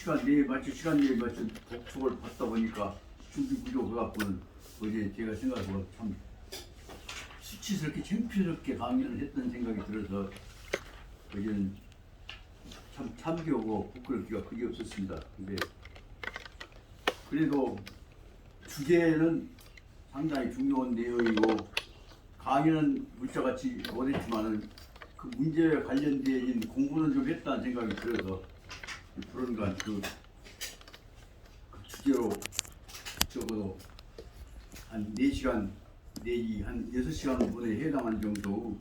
시간 내에 맞춰 독촉을 받다 보니까 준비 부족해갖고는 어제 제가 생각해보면 참 수치스럽게 창피스럽게 강연을 했던 생각이 들어서 어제는 참 참교하고 부끄럽기가 크게 없었습니다. 근데 그래도 주제는 상당히 중요한 내용이고 강의는 물자같이 못했지만은 그 문제에 관련된 공부는 좀 했다는 생각이 들어서 그런가 그 주제로 적어도 한 4시간 내지 한 6시간 분에 해당하는 정도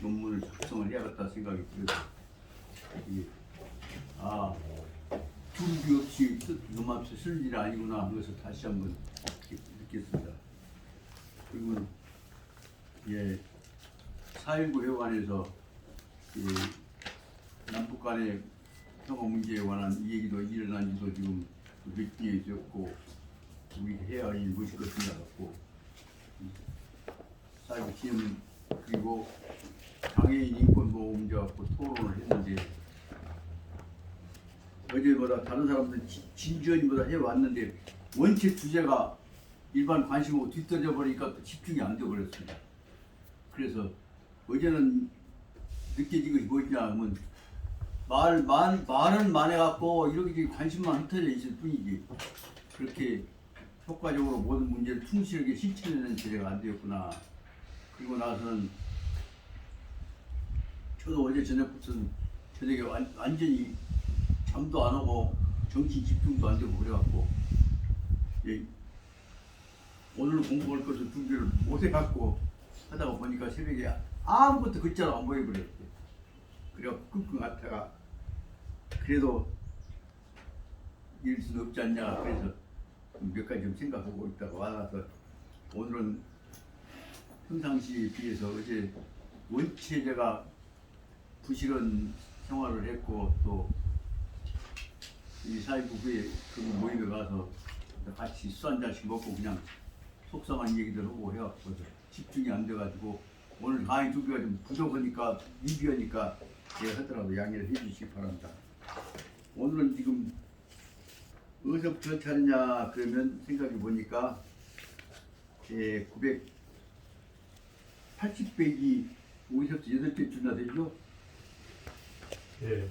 논문을 작성을 해야겠다 생각이 들어서 이게 준비 없이 놈 앞에 쓸 일이 아니구나 하면서 다시 한번 느꼈습니다. 그리고 예, 4.19 회관에서 남북 간의 평화 문제에 관한 이 얘기도 일어난 지도 지금 몇 개에 있었고 우리 해야 할 일 무엇이 것인가 같고 4.19 기념 그리고 장애인 인권보호 문제 갖고 토론을 했는데 어제보다 다른 사람들은 진지언니보다 해왔는데 원체 주제가 일반 관심하고 뒤떨어져 버리니까 또 집중이 안 돼 버렸습니다. 그래서 어제는 느껴진 것이 뭐냐 하면 말은 많아갖고 이렇게 관심만 흩어져 있을 뿐이지 그렇게 효과적으로 모든 문제를 충실하게 실천하는 제재가 안 되었구나. 그리고 나서는 저도 어제 저녁부터는 저녁에 완전히 잠도 안 오고 정치 집중도 안 되고 그래갖고 오늘 공부할 것을 준비를 못 해갖고 하다가 보니까 새벽에 아무것도 글자로 안 보여버렸대. 그래갖고 끙끙 앓다가 그래도 이럴 수는 없지 않냐 그래서 몇 가지 좀 생각하고 있다가 와서 오늘은 평상시에 비해서 어제 원체 제가 부실한 생활을 했고 또 이 4.19 후에 그 모임에 가서 같이 술 한 잔씩 먹고 그냥 속상한 얘기들 하고 해갖고 집중이 안 돼가지고 오늘 강의 준비가 좀 부족하니까 미비하니까 제가 하더라도 양해를 해주시기 바랍니다. 오늘은 지금 어디서부터 찾느냐 그러면 생각해 보니까 980페이지 5에서부터 8페이지나 되죠? 예.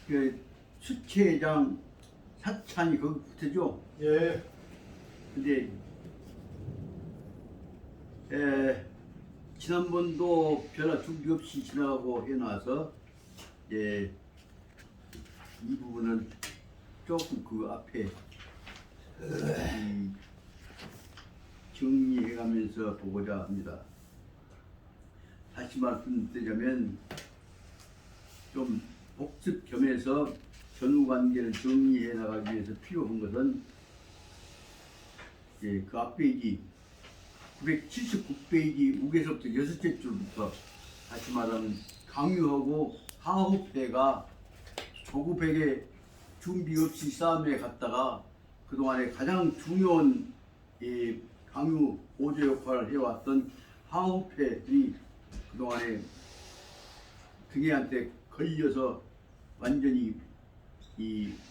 그 수채장 사찬이 거기 붙어죠? 예. 근데 지난번도 별로 준비 없이 지나가고 해놔서 이 부분은 조금 그 앞에 정리해가면서 보고자 합니다. 다시 말씀드리자면 좀 복습 겸해서 전후 관계를 정리해 나가기 위해서 필요한 것은 그 앞페이지 979페이지 우에서부터 6째 줄부터 다시 말하면 강유하고 하후패가 조급하게 준비 없이 싸움에 갔다가 그동안에 가장 중요한 강유 보조 역할을 해왔던 하후패들이 그동안에 등에한테 걸려서 완전히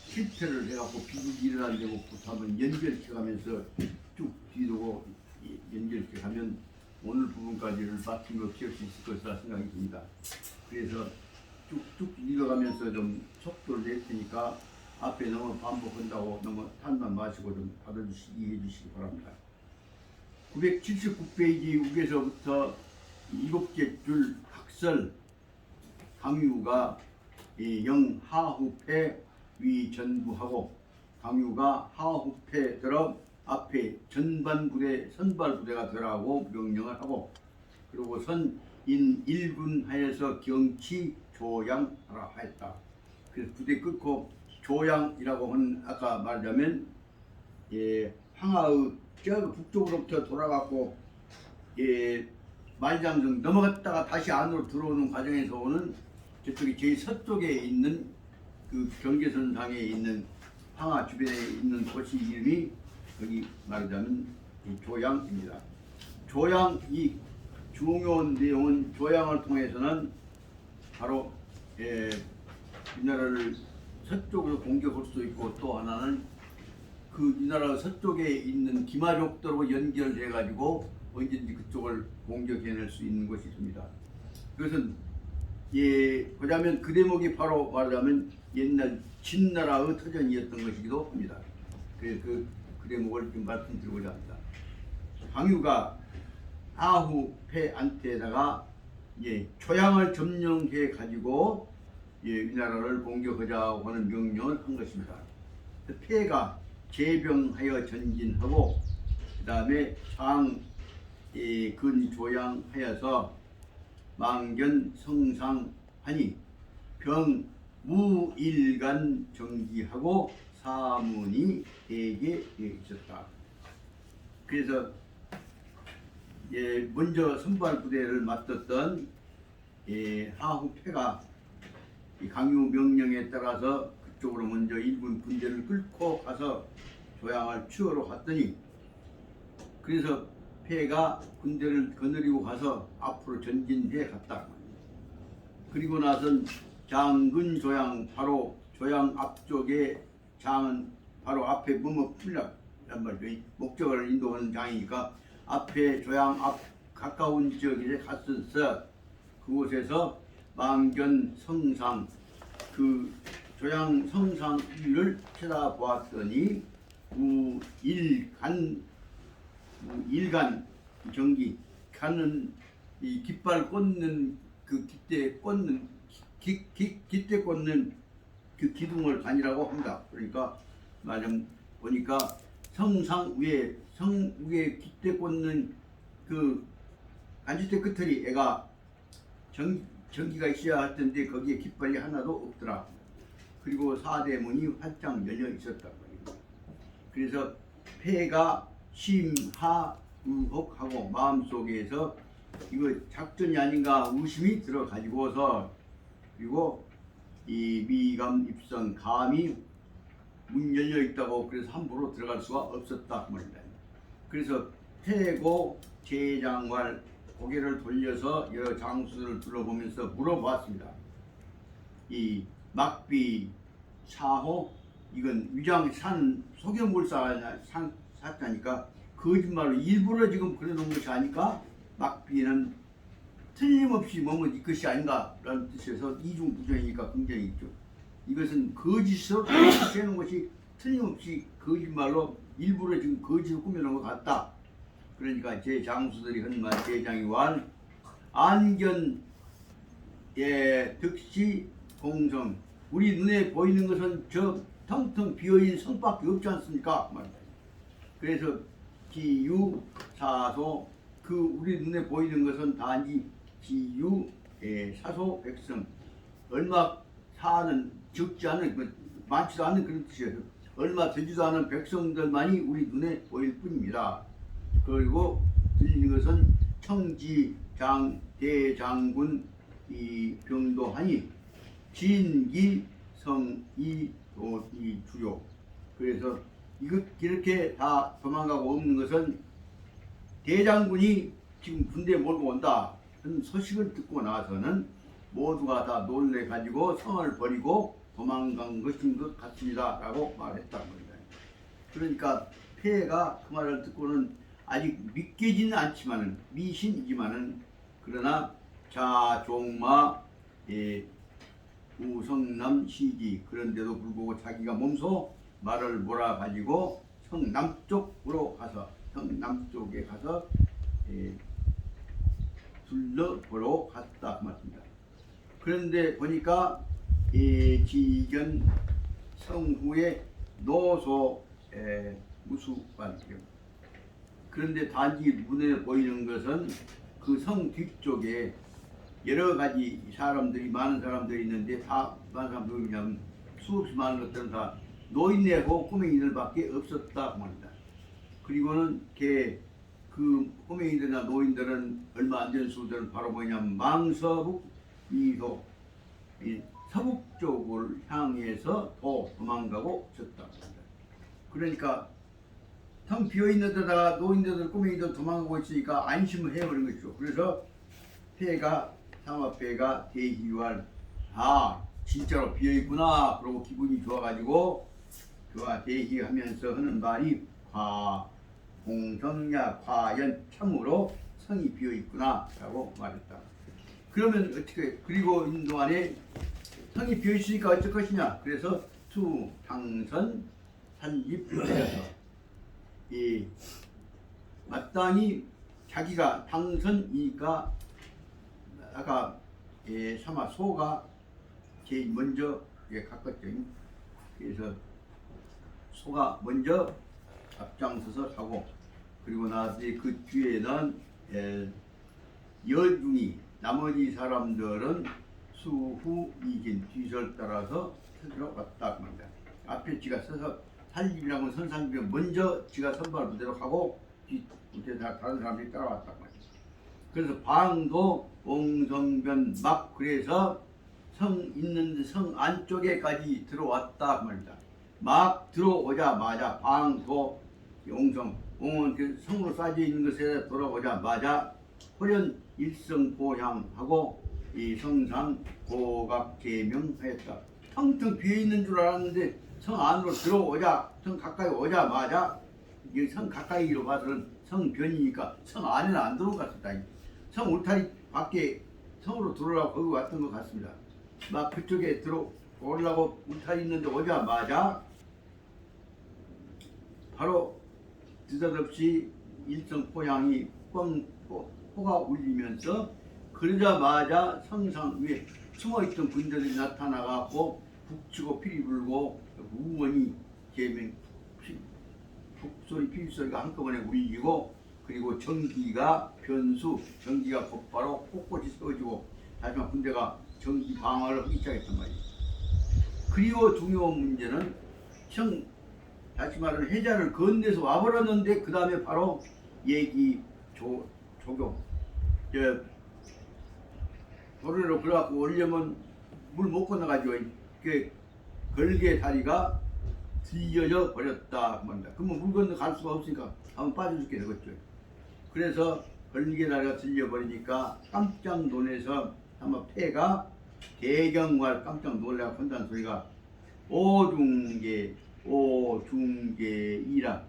실패를 해갖고 비극이 일어나게 되고 그렇다면 연결해가면서 쭉 뒤도고 연결해가면 오늘 부분까지를 막힘없이 할 수 있을 것이라 생각이 듭니다. 그래서 쭉쭉 읽어가면서 좀 속도를 낼 테니까 앞에 너무 반복한다고 너무 탄만 마시고 좀 이해해 주시기 바랍니다. 979페이지 우에서부터 7개 줄 각설 강유가 영하후패 위전부하고 강유가 하후패 들어 앞에 전반부대 선발부대가 들어가고 명령을 하고 그리고 선인 1군 하에서 경치 조양하라 하였다. 그래서 부대 끊고 조양이라고 하는 아까 말하자면 황하의 저 북쪽으로부터 돌아갔고 말장성 넘어갔다가 다시 안으로 들어오는 과정에서 오는 저쪽이 제일 서쪽에 있는 그 경계선상에 있는 황하 주변에 있는 곳이 이름이 여기 말하자면 조양입니다. 조양 이 중요한 내용은 조양을 통해서는 바로 우리나라를 서쪽으로 공격할 수도 있고, 또 하나는 그 이 나라 서쪽에 있는 기마족들하고 연결해 가지고 언제든지 그쪽을 공격해낼 수 있는 것이 있습니다. 그것은 보자면 그 대목이 바로 말하자면 옛날 진나라의 터전이었던 것이기도 합니다. 그래서 그 대목을 좀 말씀드리고자 합니다. 황유가 하후패한테다가 초양을 점령해 가지고 이 나라를 공격하자고 하는 명령을 한 것입니다. 패가 제병하여 전진하고 그 다음에 근조양하여서 망견 성상하니 병무일간 정기하고 사문이 대개 있었다. 그래서 먼저 선발 부대를 맡았던 하후패가 강유 명령에 따라서 그쪽으로 먼저 일군 군대를 끌고 가서 조양을 추하러 갔더니, 그래서 패가 군대를 거느리고 가서 앞으로 전진해 갔다. 그리고 나선 장근 조양, 바로 조양 앞쪽에 장은 바로 앞에 풀락 말이죠. 목적을 인도하는 장이니까 앞에 조양 앞 가까운 지역에 갔었어. 그곳에서 망견 성상, 그 조양 성상 위를 쳐다보았더니 일간 경기, 가는 이 깃발 꽂는 그 깃대 꽂는 그 기둥을 간이라고 합니다. 그러니까 말하자면 보니까 성상 위에 깃대 꽂는 그 간짓대 끝들이 애가 전기가 있어야 할 텐데 거기에 깃발이 하나도 없더라. 그리고 사대문이 활짝 열려 있었단 말입니다. 그래서 폐가 심하의혹하고 마음속에서 이거 작전이 아닌가 의심이 들어가지고서, 그리고 이 미감 입성 감이 문 열려 있다고 그래서 함부로 들어갈 수가 없었다 그 말입니다. 그래서 태고 제장관 고개를 돌려서 여러 장수들을 둘러보면서 물어봤습니다. 이 막비 사호, 이건 위장산 속여물사자니까 거짓말로 일부러 지금 그려놓은 것이 아니까 막비는 틀림없이 뭐뭐 이 것이 아닌가라는 뜻에서 이중부정이니까 굉장히 있죠. 이것은 거짓으로 해놓은 것이 틀림없이 거짓말로 일부러 지금 거짓으로 꾸며놓은 것 같다. 그러니까 제 장수들이 헌말 대장이완 안견 득시 공성, 우리 눈에 보이는 것은 저 텅텅 비어있는 성밖에 없지 않습니까? 그래서 기유 사소, 그 우리 눈에 보이는 것은 단지 기유 사소 백성, 얼마 사는 적지 않은, 많지도 않은 그런 뜻이에요. 얼마 되지도 않은 백성들만이 우리 눈에 보일 뿐입니다. 그리고 들리는 것은 청지장 대장군 이 병도하니 진기 성이 도이 주요. 그래서 이렇게 다 도망가고 없는 것은 대장군이 지금 군대 몰고 온다 는 소식을 듣고 나서는 모두가 다 놀래 가지고 성을 버리고 도망간 것인 것 같습니다 라고 말했단 말입니다. 그러니까 폐가 그 말을 듣고는 아직 믿기지는 않지만은, 미신이지만은, 그러나 자종마 우성남 시기, 그런데도 불구하고 자기가 몸소 말을 몰아가지고 성남쪽으로 가서, 성남쪽에 가서 둘러보러 갔다 그 말입니다. 그런데 보니까 지견 성후의 노소 무수관이요. 그런데 단지 눈에 보이는 것은 그 성 뒤쪽에 여러 가지 사람들이, 많은 사람들이 있는데, 다 많은 사람들이 그냥 수없이 많은 것들은 다 노인네하고 꼬맹이들밖에 없었다 그 말입니다. 그리고는 그 꼬맹이들이나 노인들은 얼마 안 된 수들은 바로 뭐냐면 망서북 이도, 서북 쪽을 향해서 도망가고 있었다. 그러니까 텅 비어있는 데다가 노인들 꼬맹이들 도망가고 있으니까 안심을 해버린 것이죠. 그래서 사마패가 대기왈 진짜로 비어있구나 그러고 기분이 좋아가지고 그와 대기하면서 하는 말이 공성야 과연 참으로 성이 비어있구나 라고 말했다. 그러면 어떻게 그리고 있는 동안에 성이 비어있으니까 어쩔 것이냐. 그래서 당선 산립해서 이 마땅히 자기가 당선이니까 아까 사마 소가 제일 먼저 가깝죠. 그래서 소가 먼저 앞장서서 사고 그리고 나서 그 뒤에는 여중이 나머지 사람들은 수후 이긴 뒤를 따라서 찾으러 왔다 그 말이야. 앞에 지가 서서 살림이라고 선상비가 먼저 지가 선발을 그대로 하고 뒤에 다른 사람들이 따라왔다 그 말이야. 그래서 방도 옹성변 막 그래서 성 있는 성 안쪽에까지 들어왔다 그 말이다. 막 들어오자마자 방도 옹성 옹은 그 성으로 쌓여 있는 것에 돌아오자마자 호련 일성보향하고 이 성상 고각제명하였다. 텅텅 비어 있는 줄 알았는데 성 안으로 들어오자 성 가까이 오자마자 이 성 가까이로 봐서는 성변이니까 성 안에는 안 들어갔었다. 성 울타리 밖에 성으로 들어오라고 거기 왔던 것 같습니다. 막 그쪽에 들어오려고 울타리 있는데 오자마자 바로 느닷없이 일성포향이 포가 울리면서 그러자마자 성상 위에 숨어있던 군대들이 나타나갖고 북치고 피리 불고 우원이 개명 북소리 피리소리가 한꺼번에 울리고 그리고 전기가 전기가 곧바로 꼿꼿이 세워지고 하지만 군대가 전기 방어를 하기 시작했단 말이에요. 그리고 중요한 문제는 다시 말하면 해자를 건네서 와버렸는데 그 다음에 바로 얘기 조경 도로로 그래갖고 오려면 물 못 건너가지고 그 걸개 다리가 들려져 버렸다 말입니다. 그러면 물 건너 갈 수가 없으니까 한번 빠져 죽게 되겠죠. 그래서 걸개 다리가 들려 버리니까 깜짝 놀라서 아마 폐가 대경말 깜짝 놀라 한다는 소리가 오중계이라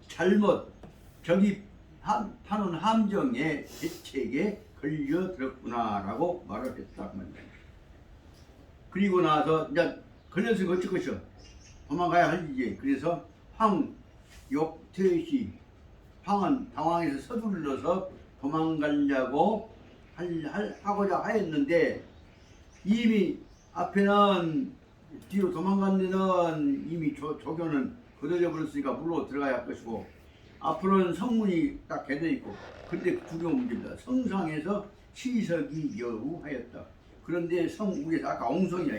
잘못 저기 파는 함정의 대책에 걸려들었구나 라고 말을 했다 그 말입니다. 그리고 나서 이제 걸렸으니까 어쩔 것이요 도망가야 할 일이지. 그래서 황욕퇴시 황은 당황해서 서둘러서 도망가려고 하고자 하였는데 이미 앞에는 뒤로 도망간 데는 이미 조교는 거둬져 버렸으니까 물로 들어가야 할 것이고 앞으로는 성문이 딱 개져 있고 근데 중요한 문제입니다. 성상에서 시석이 여우하였다. 그런데 성 위에서 아까 옹성이야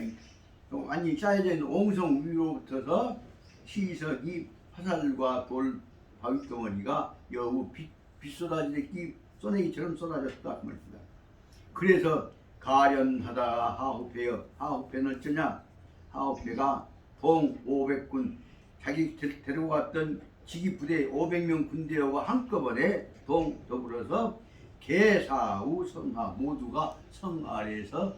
완전히 쌓여져 있는 옹성 위로부터서 시석이 화살과 돌 바위덩어리가 여우 빛 쏟아지듯이 쏘내기처럼 쏟아졌다 그 말입니다. 그래서 가련하다 하후패여 하후패는 어쩌냐 하후패가 동 500군 자기 데리고 갔던 지기 부대 500명 군대하고 한꺼번에 더불어서 개사우 성하 모두가 성 아래에서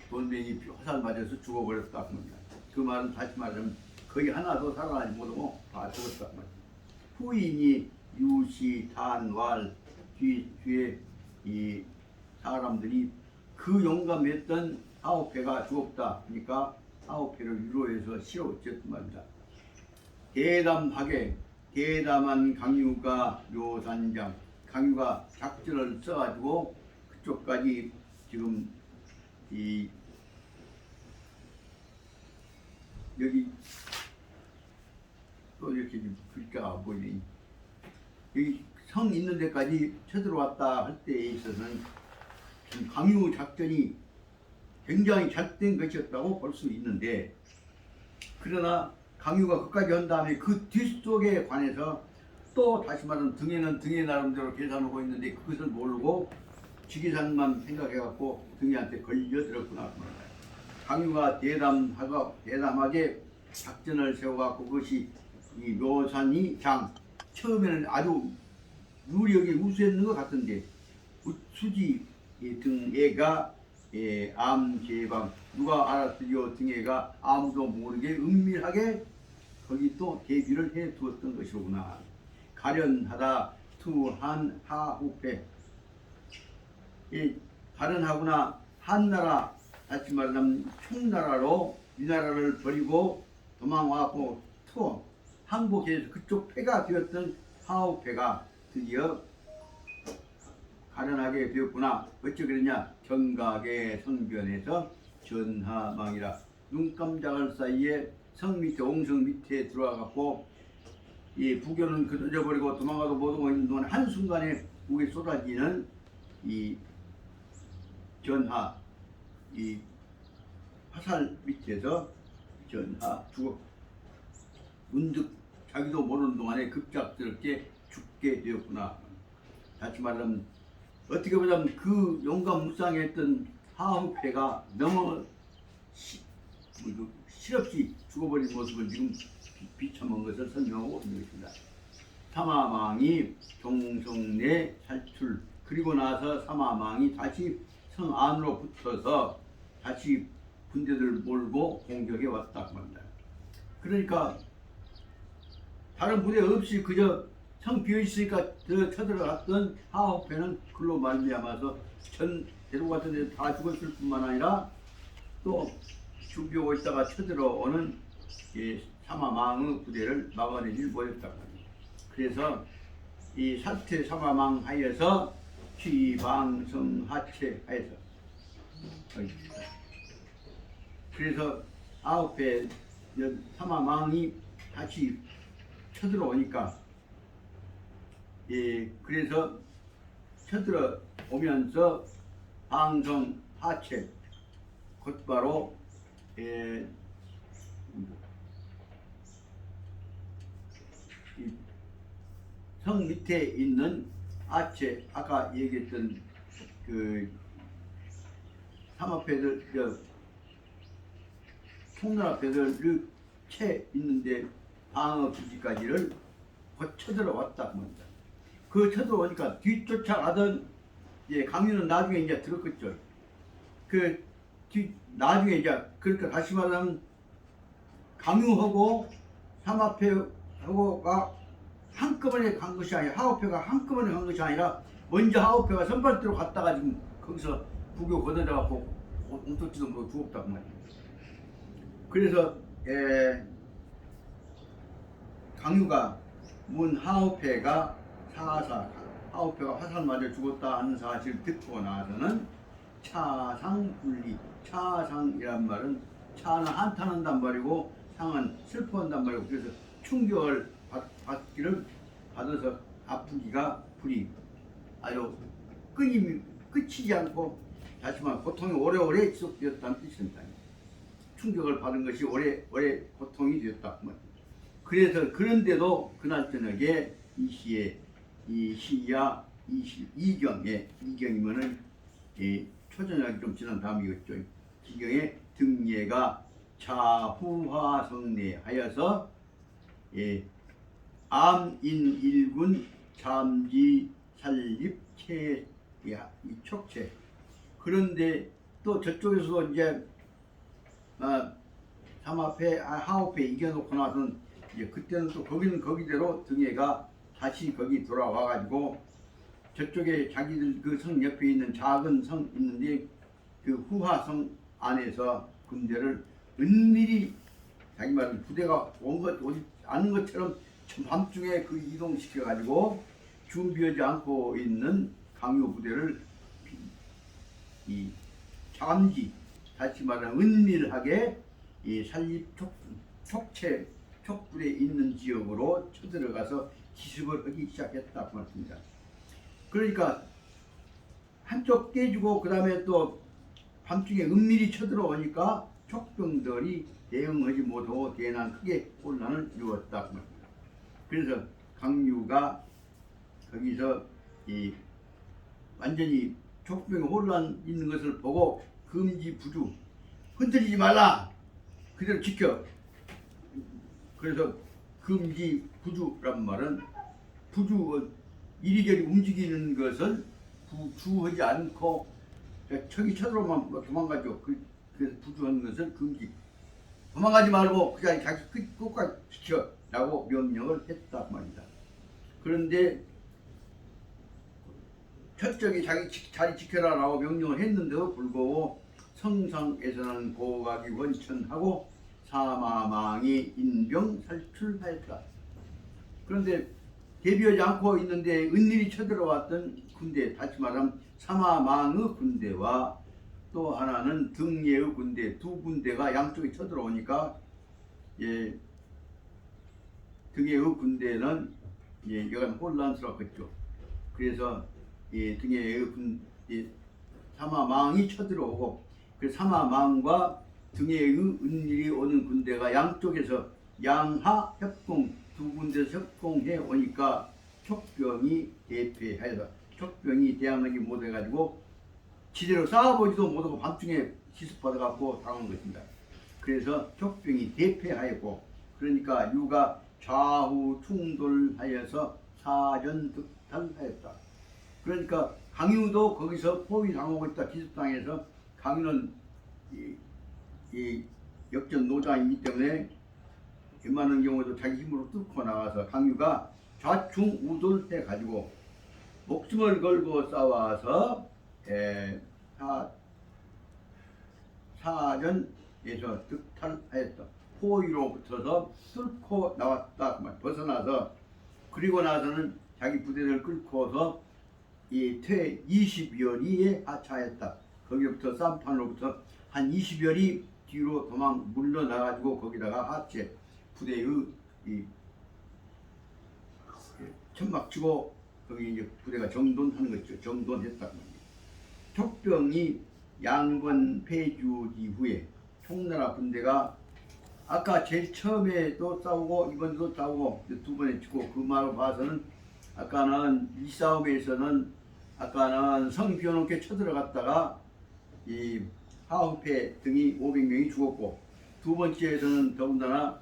돌멩이 화살 맞아서 죽어버렸다 그 말입니다. 그 말은 다시 말하면 거의 하나도 살아나지 못하고 다 죽었다 그 말입니다. 후인이 유시 단왈 뒤에 이 사람들이 그 용감했던 하오페가 죽었다. 그러니까 하오페를 위로해서 실어줬단 말입니다. 대담한 강유가 묘산장 강유가 작전을 써가지고 그쪽까지 지금 여기 또 이렇게 글자가 보이니 여기 성 있는 데까지 쳐들어왔다 할 때에 있어서는 강유 작전이 굉장히 잘된 것이었다고 볼 수 있는데 그러나 강유가 끝까지 한 다음에 그 뒷속에 관해서 또 다시 말하면 등에는 등의 나름대로 계산하고 있는데 그것을 모르고 지기산만 생각해갖고 등에한테 걸려들었구나. 강유가 대담하게 작전을 세워갖고 그것이 이 묘산이 처음에는 아주 유력이 우수했는 것 같은데 수지 등애가 암 제방 누가 알았으리요 등에가 아무도 모르게 은밀하게 거기 또 대비를 해 두었던 것이로구나. 가련하다 투한 하후패 이 가련하구나 한나라 다시 말하면 총나라로 이 나라를 버리고 도망와고 투 항복해서 그쪽 패가 되었던 하후패가 드디어 가련하게 되었구나. 어찌 그러냐. 경각의 성변에서 전하망이라 눈깜짝할 사이에 성 밑에 옹성 밑에 들어와갖고 이 부교는 그저 버리고 도망가도 못오고 있는 동안 한순간에 목에 쏟아지는 이 전하 이 화살 밑에서 전하 죽어 문득 자기도 모르는 동안에 급작스럽게 죽게 되었구나. 다시 말하면 어떻게 보자면 그 용감무쌍했던 하후패가 너무 실없이 죽어버린 모습을 지금 비춰본 것을 설명하고 있는 것입니다. 사마망이 종성내 탈출 그리고 나서 사마망이 다시 성 안으로 붙어서 다시 군대들 몰고 공격해 왔다고 합니다. 그러니까 다른 부대 없이 그저 성 비어있으니까 쳐들어갔던 하후패는 그로 말미암아서 전 대로 같은 데 다 죽었을 뿐만 아니라 또 준비하고 있다가 쳐들어오는 사마망의 부대를 막아내지 못했다고 합니다. 그래서 이 사태 사마망 하에서 취방성하체 하에서 그래서 아홉배 사마망이 다시 쳐들어오니까 그래서 쳐들어오면서 방성 하체 곧바로 성 밑에 있는 아체 아까 얘기했던 그 삼합패들 총나라패들을 채 있는데 방어 기지까지를 곧 쳐들어왔다 합니다. 그 쳐들어오니까 뒤쫓아가던 강유는 나중에 이제 들었겠죠. 나중에 이제 그러니까 다시 말하면 강유하고 삼합패하고가 한꺼번에 간 것이 아니라 하우패가 한꺼번에 간 것이 아니라 먼저 하우패가 선발대로 갔다가 지금 거기서 부교 걷어져갖고 옮떡지도 모르고 죽었단 말이에요. 그래서 강유가 문 하우패가 하우패가 화살 맞아 죽었다 하는 사실을 듣고 나서는 차상분리 차상이란 말은 차는 한탄한단 말이고 상은 슬퍼한단 말이고 그래서 충격을 받아서 아프기가 불이 아주 끝이지 않고 다시 말해 고통이 오래오래 지속되었다는 뜻입니다. 충격을 받은 것이 오래 고통이 되었다. 그래서 그런데도 그날 저녁에 이 시에 이 시야 이경이면은 초저녁이 좀 지난 다음이겠죠. 기경의 등예가 자후화성내 하여서 암인일군 잠지 살립 촉체 그런데 또 저쪽에서도 이제 삼합회 하업회 이겨놓고 나서는 이제 그때는 또 거기는 거기대로 등예가 다시 거기 돌아와 가지고 저쪽에 자기들 그 성 옆에 있는 작은 성 있는데 그 후하성 안에서 군대를 은밀히 자기 말은 부대가 오지 않은 것처럼 밤중에 그 이동시켜 가지고 준비하지 않고 있는 강요 부대를 이 잠지 다시 말하면 은밀하게 이 산립 촉불에 있는 지역으로 쳐들어가서 기습을 하기 시작했다고 말씀입니다. 그러니까 한쪽 깨지고 그 다음에 또 밤중에 은밀히 쳐들어오니까 촉병들이 대응하지 못하고 대난 크게 혼란을 이루었다고 말합니다. 그래서 강유가 거기서 완전히 촉병의 혼란 있는 것을 보고 금지 부주 흔들리지 말라 그대로 지켜. 그래서 금지 부주란 말은 부주 이리저리 움직이는 것을 부주하지 않고 적이 쳐들어오면 도망가죠. 그래서 부주하는 것을 금지. 도망가지 말고 그 자리 자기 끝까지 지켜라고 명령을 했다 말입니다. 그런데 철저히 자기 자리 지켜라라고 명령을 했는데도 불구하고 성상에서는 고각이 원천하고 사마망이 인병 살출하였다. 그런데 대비하지 않고 있는데 은밀히 쳐들어왔던 군대, 다시 말하면 사마망의 군대와 또 하나는 등예의 군대, 두 군대가 양쪽에 쳐들어오니까 예, 등예의 군대는 예, 여간 혼란스럽겠죠. 그래서 예, 등예의 사마망이 쳐들어오고 그 사마망과 등예의 은밀히 오는 군대가 양쪽에서 양하 협공 두 군데서 협공해 오니까 촉병이 대패하여서 촉병이 대항하지 못해가지고 지대로 싸워보지도 못하고 밤중에 기습받아갖고 당한 것입니다. 그래서 촉병이 대패하였고 그러니까 유가 좌우 충돌하여서 사전득탈하였다. 그러니까 강유도 거기서 포위당하고 있다. 기습당해서 강유는 이 역전 노장이기 때문에 웬만한 경우도 자기 힘으로 뚫고 나가서 강유가 좌충우돌해 가지고 목숨을 걸고 싸워서 사전에서 득탈하였다. 포위로부터서 뚫고 나왔다. 벗어나서 그리고 나서는 자기 부대를 끌고서 이 퇴 20여리에 하차하였다. 거기부터 쌈판으로부터 한 20여리 뒤로 도망 물러나가지고 거기다가 하체 부대의 이 천막 치고 거기 이제 부대가 정돈하는 거죠. 정돈했다. 촉병이 양번 폐주 이후에 총나라 군대가 아까 제일 처음에도 싸우고 이번에도 싸우고 두 번에 치고 그 말을 봐서는 아까는 이 싸움에서는 아까는 성 비워놓게 쳐들어갔다가 이 하우패 등이 500명이 죽었고 두 번째에서는 더군다나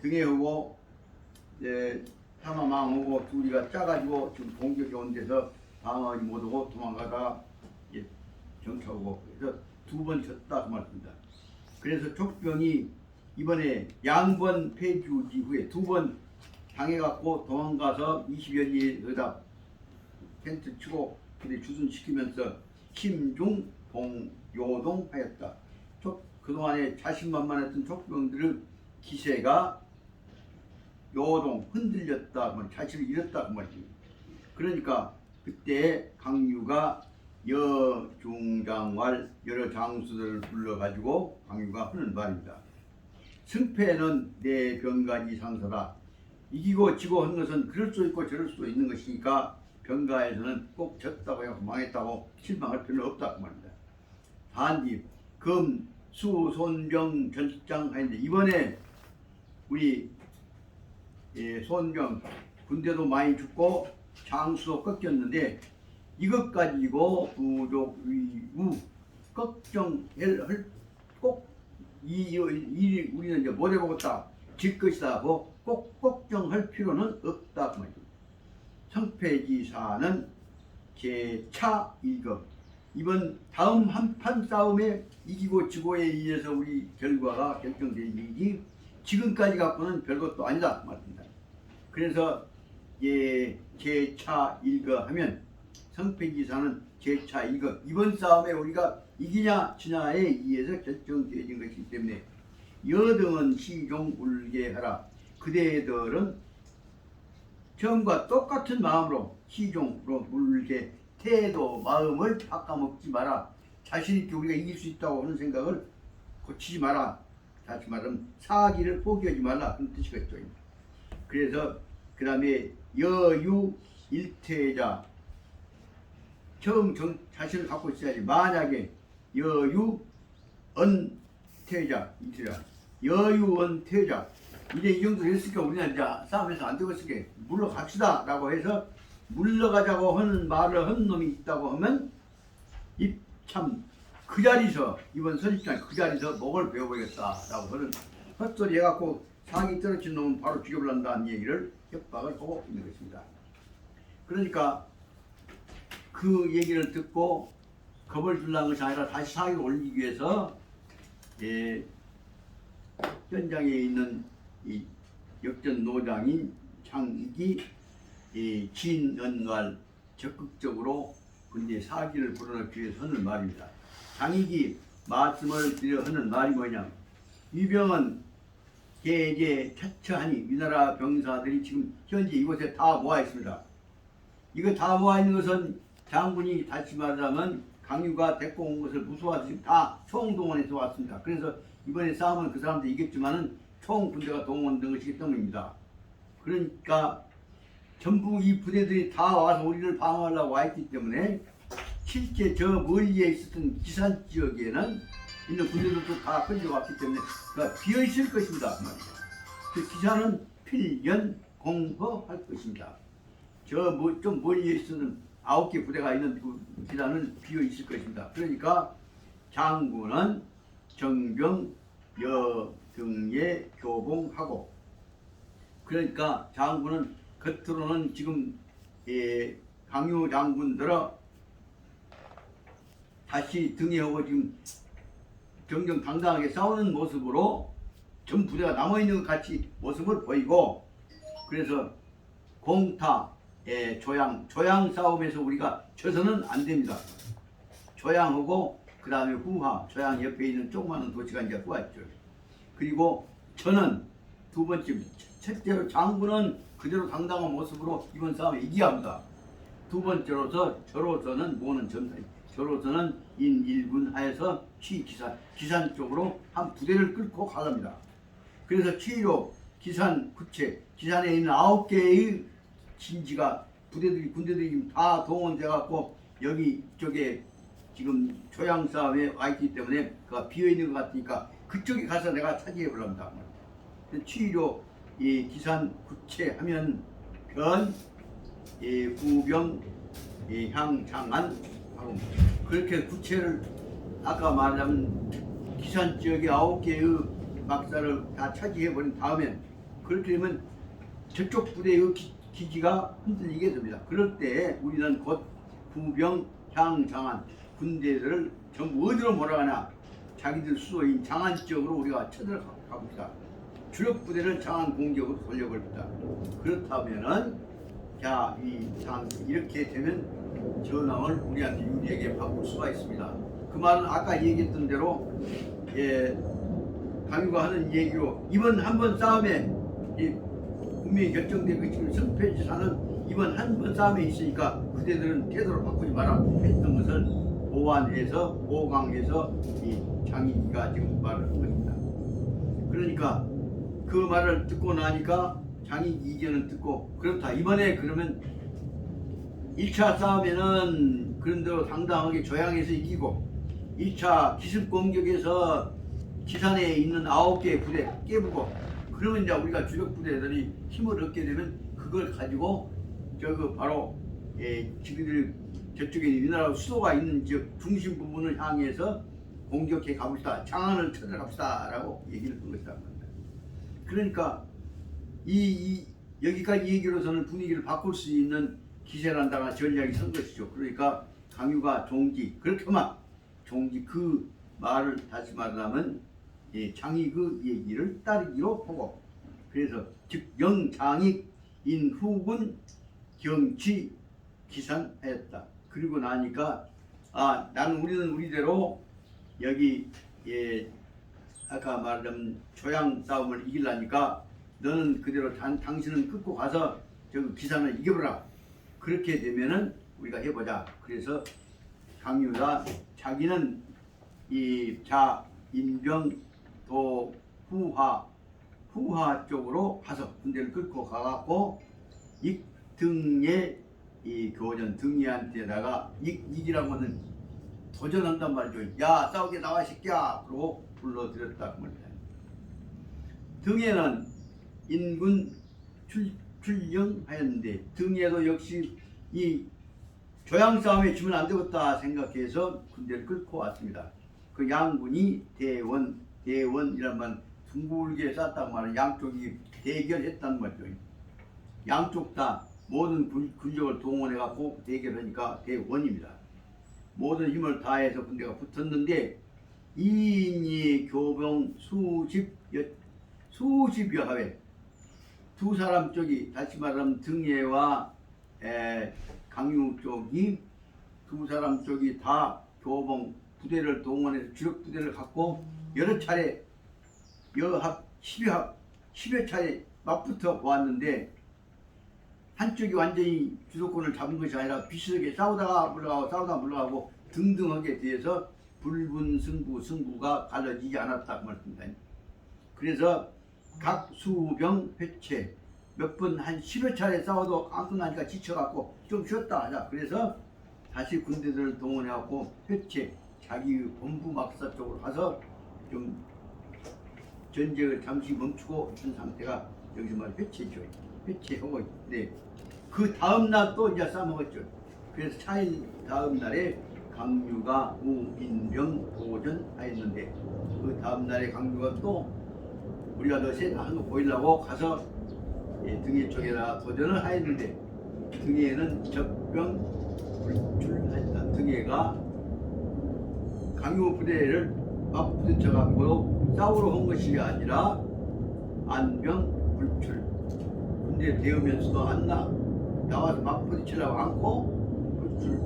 등해오고 사마망하고 둘이가 짜가지고 지금 공격이 온 데서 방어하지 못하고 도망가다가 정차오고 그래서 두 번 쳤다 그 말입니다. 그래서 촉병이 이번에 양번 폐주 이후에 두 번 당해갖고 도망가서 20여리에다 텐트 치고 근데 주둔시키면서 심중 동요동하였다. 그동안에 자신만만했던 촉병들의 기세가 요동 흔들렸다, 자신을 잃었다 그 말이지. 그러니까 그때 강유가 여중장왈 여러 장수들을 불러가지고 강유가 하는 말입니다. 승패는 내 병가지 상사다. 이기고 지고 하는 것은 그럴 수 있고 저럴 수도 있는 것이니까 병가에서는 꼭 졌다고 해서 망했다고 실망할 필요는 없다 그 말입니다. 단지 금, 수, 손병 결장하는데 이번에 우리 손병 군대도 많이 죽고 장수도 꺾였는데 이것 가지고 부족 위우 걱정할 꼭 우리는 이제 못 해보겠다 질 것이다 고 꼭 걱정할 필요는 없다 그 말이죠. 성패지사는 제차 일급 이번 다음 한판 싸움에 이기고 지고에 의해서 우리 결과가 결정된 일이지 지금까지 갖고는 별것도 아니다 말입니다. 그래서 제차 일급 하면 성패지사는 제차 일급 이번 싸움에 우리가 이기냐 지냐에 의해서 결정되는 것이기 때문에 여등은 시종 울게 하라. 그대들은 처음과 똑같은 마음으로 시종으로 물게 태도 마음을 바꿔먹지 마라. 자신있게 우리가 이길 수 있다고 하는 생각을 고치지 마라. 다시 말하면 사기를 포기하지 말라 그런 뜻이겠죠. 그래서 그 다음에 여유 일태자 처음 자신을 갖고 있어야지. 만약에 여유 언태자 이태자 여유 언태자 이제 이 정도 됐으니까 우리는 이제 싸움에서 안 되겠으니까 물러갑시다 라고 해서 물러가자고 하는 말을 한 놈이 있다고 하면 참 그 자리에서 이번 선입장 그 자리에서 목을 베어버리겠다 라고 하는 헛소리 해갖고 상이 떨어진 놈은 바로 죽여버린다는 얘기를 협박을 하고 있는 것입니다. 그러니까 그 얘기를 듣고 겁을 주려는 것이 아니라 다시 사기를 올리기 위해서 현장에 있는 이 역전 노장인 장익이 진언날 적극적으로 군대 사기를 불어넣기 위해서 하는 말입니다. 장익이 말씀을 드려 하는 말이 뭐냐? 위병은 개제 처처하니 위나라 병사들이 지금 현재 이곳에 다 모아 있습니다. 이거 다 모아 있는 것은 장군이 다시 말하자면 강유가 데리고 온 것을 무서워서 지금 다 총동원해서 왔습니다. 그래서 이번에 싸움은 그 사람도 이겼지만은 총 군대가 동원된 것이기 때문입니다. 그러니까 전부 이 부대들이 다 와서 우리를 방어하려고 와 있기 때문에 실제 저 멀리에 있었던 기산 지역에는 있는 부대들도 다 끌려왔기 때문에 비어 있을 것입니다. 그 기산은 필연 공허할 것입니다. 저 좀 멀리에 있었던 9개 부대가 있는 그 기산은 비어 있을 것입니다. 그러니까 장군은 정병 여등에 교봉하고, 그러니까 장군은 겉으로는 지금 강유 장군들어 다시 등에하고 지금 정정당당하게 싸우는 모습으로 전 부대가 남아있는 것 같이 모습을 보이고, 그래서 공타, 조양 싸움에서 우리가 져서는 안 됩니다. 조양하고 그 다음에 후하, 조양 옆에 있는 조그마한 도시가 이제 후하죠. 그리고 저는 두 번째, 첫째로 장군은 그대로 당당한 모습으로 이번 싸움에 이겨야 합니다. 두 번째로서 저로서는 모는 전사, 저로서는 인일군 하에서 기산 쪽으로 한 부대를 끌고 가랍니다. 그래서 취로 기산 구체, 기산에 있는 9개의 진지가 부대들이 군대들이 지금 다 동원돼 갖고 여기 이쪽에 지금 조양 싸움에 와 있기 때문에 그가 비어 있는 것 같으니까 그쪽에 가서 내가 차지해 보랍니다. 취로 이 기산 구체 하면 변, 구병, 향, 장안 하고 그렇게 구체를 아까 말하자면 기산 지역의 9개의 막사를 다 차지해 버린 다음에 그렇게 되면 저쪽 부대의 기지가 흔들리게 됩니다. 그럴 때 우리는 곧 구병, 향, 장안 군대들을 전부 어디로 몰아가나 자기들 수도인 장안 지역으로 우리가 쳐들어가 봅시다. 주력 부대를 장안 공격으로 돌려버립니다. 그렇다면은 자, 이렇게 되면 전황을 우리한테 유리하게 바꿀 수가 있습니다. 그 말은 아까 얘기했던 대로 강유가 하는 얘기로 이번 한 번 싸움에 분명히 결정된 그 지금 승패지사는 이번 한 번 싸움에 있으니까 그대들은 태도를 바꾸지 마라 했던 것을 보완해서 보강해서 이 장익이가 지금 말을 한 것입니다. 그러니까 그 말을 듣고 나니까 장익 이견을 듣고 그렇다. 이번에 그러면 1차 싸움에는 그런대로 당당하게 조양에서 이기고 2차 기습 공격에서 기산에 있는 9개의 부대 깨부고 그러면 이제 우리가 주력 부대들이 힘을 얻게 되면 그걸 가지고 바로 지금들 저쪽에 우리나라 수도가 있는 지역 중심 부분을 향해서 공격해 가봅시다. 장안을 쳐들어갑시다 라고 얘기를 한 것이다. 그러니까 여기까지 얘기로서는 분위기를 바꿀 수 있는 기세란다가 전략이 선 것이죠. 그러니까 강유가 종지, 그렇게만 종지 그 말을 다시 말하면 장익 그 얘기를 따르기로 보고, 그래서 즉 영장익 인후군 경치 기산하였다. 그리고 나니까 우리는 우리대로 여기 아까 말한 조양 싸움을 이기려니까 너는 그대로 당신은 끊고 가서 저 기산을 이겨보라. 그렇게 되면은 우리가 해보자. 그래서 강유가 자기는 이 인병 도 후하 쪽으로 가서 군대를 끌고 가갖고 익등의 이 교전 등이한테다가 익이라고 하는 도전한단 말이죠. 야 싸우게 나와 새끼야. 그러고 불러들였다 그 말이야. 등에는 인군 출령하였는데 등에도 역시 이 조양 싸움에 지면 안 되겠다 생각해서 군대를 끌고 왔습니다. 그 양군이 대원이란 말 둥글게 쌌단 말은 양쪽이 대결했단 말이죠. 양쪽 다 모든 군력을 동원해갖고 대결하니까 대원입니다. 모든 힘을 다해서 군대가 붙었는데 이인이 교병 수십여 하회 두 사람 쪽이 다시 말하면 등예와 강유 쪽이 두 사람 쪽이 다 교봉 부대를 동원해서 주력 부대를 갖고 여러 차례 여합 10여 차례 맞붙어 보았는데 한쪽이 완전히 주도권을 잡은 것이 아니라 비슷하게 싸우다가 물러가고 등등하게 돼서 승부가 갈라지지 않았다 그 말입니다. 그래서 각 수병 회체 몇 번 한 10여 차례 싸워도 안 끝나니까 지쳐갖고 좀 쉬었다 하자. 그래서 다시 군대들을 동원해갖고 회체 자기 본부 막사 쪽으로 가서 좀 전쟁을 잠시 멈추고 있는 상태가 여기서 말 회체죠. 회체하고 있는데 그 다음 날 또 이제 싸먹었죠. 그래서 차일 다음 날에 강유가 우인병 도전하였는데 그 다음 날에 강유가 또 우리가 더 세다 하는 거 보이려고 가서 등에 쪽에다 도전을 하였는데 등에는 적병 불출하였다. 등에가 강유 부대를 맞부딪혀갖고 싸우러 온 것이 아니라 안병 불출 군대 대우면서도 안 나와서 맞부딪히려고 않고 불출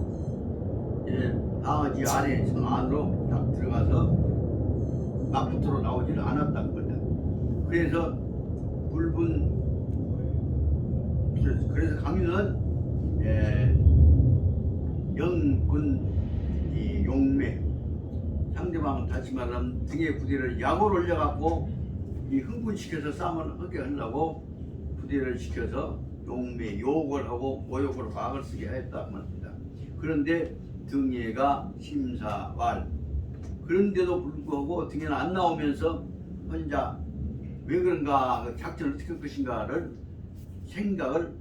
방어지 안에 성 안으로 딱 들어가서 맞붙으러 나오지를 않았다는 겁니다. 그래서 그래서 강유는 영군 용매 상대방 다시 말하면 등에 부대를 약을 올려갖고 흥분시켜서 싸움을 하게 하려고 부대를 시켜서 용매 욕을 하고 모욕으로 막을 쓰게 하였다 말입니다. 그런데 등에가 심사왈 그런데도 불구하고 등에는 안 나오면서 혼자 왜 그런가 그 작전을 어떻게 할 것인가를 생각을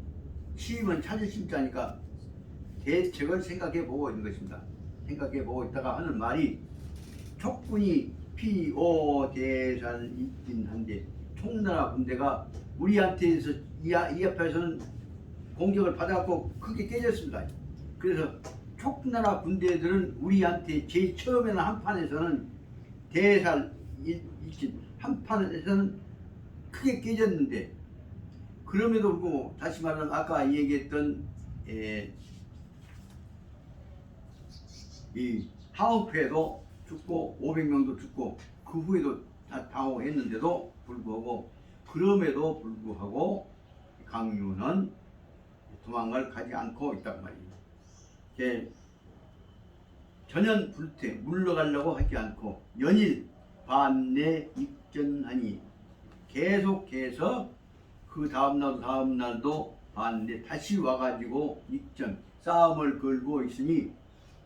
시임은 찾을 심자니까 대책을 생각해 보고 있는 것입니다. 생각해 보고 있다가 하는 말이 촉군이 피오대산 있긴 한데 총나라 군대가 우리한테서 이 앞에서는 공격을 받아갖고 크게 깨졌습니다. 그래서 촉나라 군대들은 우리한테 제일 처음에는 한판에서는 대살 일진 한판에서는 크게 깨졌는데 그럼에도 불구하고 다시 말하면 아까 얘기했던 이 하우페도 죽고 500명도 죽고 그 후에도 다 당호했는데도 불구하고 그럼에도 불구하고 강유는 도망을 가지 않고 있단 말이에요. 전연 불태 물러가려고 하지 않고 연일 반내 입전하니 계속해서 그 다음 날도 반내 다시 와가지고 입전 싸움을 걸고 있으니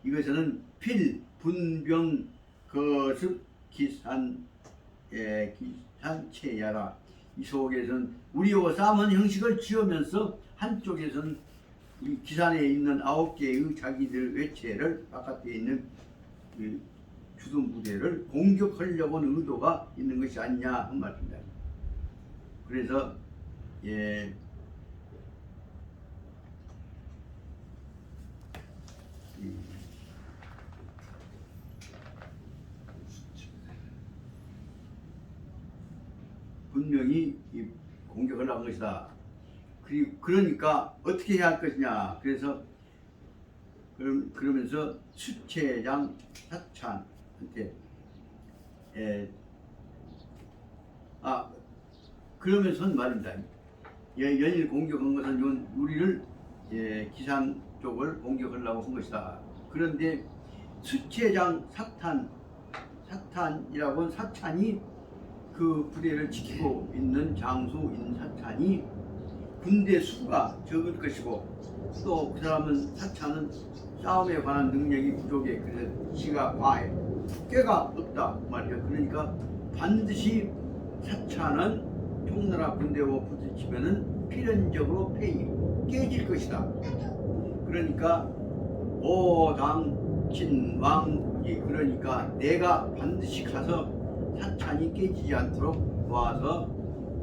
이것은 필 분병 거습 기산체야라. 이 속에서는 우리와 싸움하는 형식을 지으면서 한쪽에서는 이 기산에 있는 9개의 자기들 외체를 바깥에 있는 그 주둔 부대를 공격하려고 하는 의도가 있는 것이 아니냐 한 말입니다. 그래서 분명히 공격을 한 것이다. 그러니까 어떻게 해야 할 것이냐. 그래서 그러면서 수체장 사찬한테 그러면서 말입니다. 연일 공격한 것은 우리를 기산 쪽을 공격하려고 한 것이다. 그런데 수체장 사탄이라고 하는 사찬이 그 부대를 지키고 있는 장수인 사찬이 군대 수가 적을 것이고 또 그 사람은 사찬은 싸움에 관한 능력이 부족해. 그래서 시가 과해 꾀가 없다 말이야. 그러니까 반드시 사찬은 총나라 군대와 부딪히면은 필연적으로 깨질 것이다. 그러니까 오당친왕이 그러니까 내가 반드시 가서 사찬이 깨지지 않도록 도와서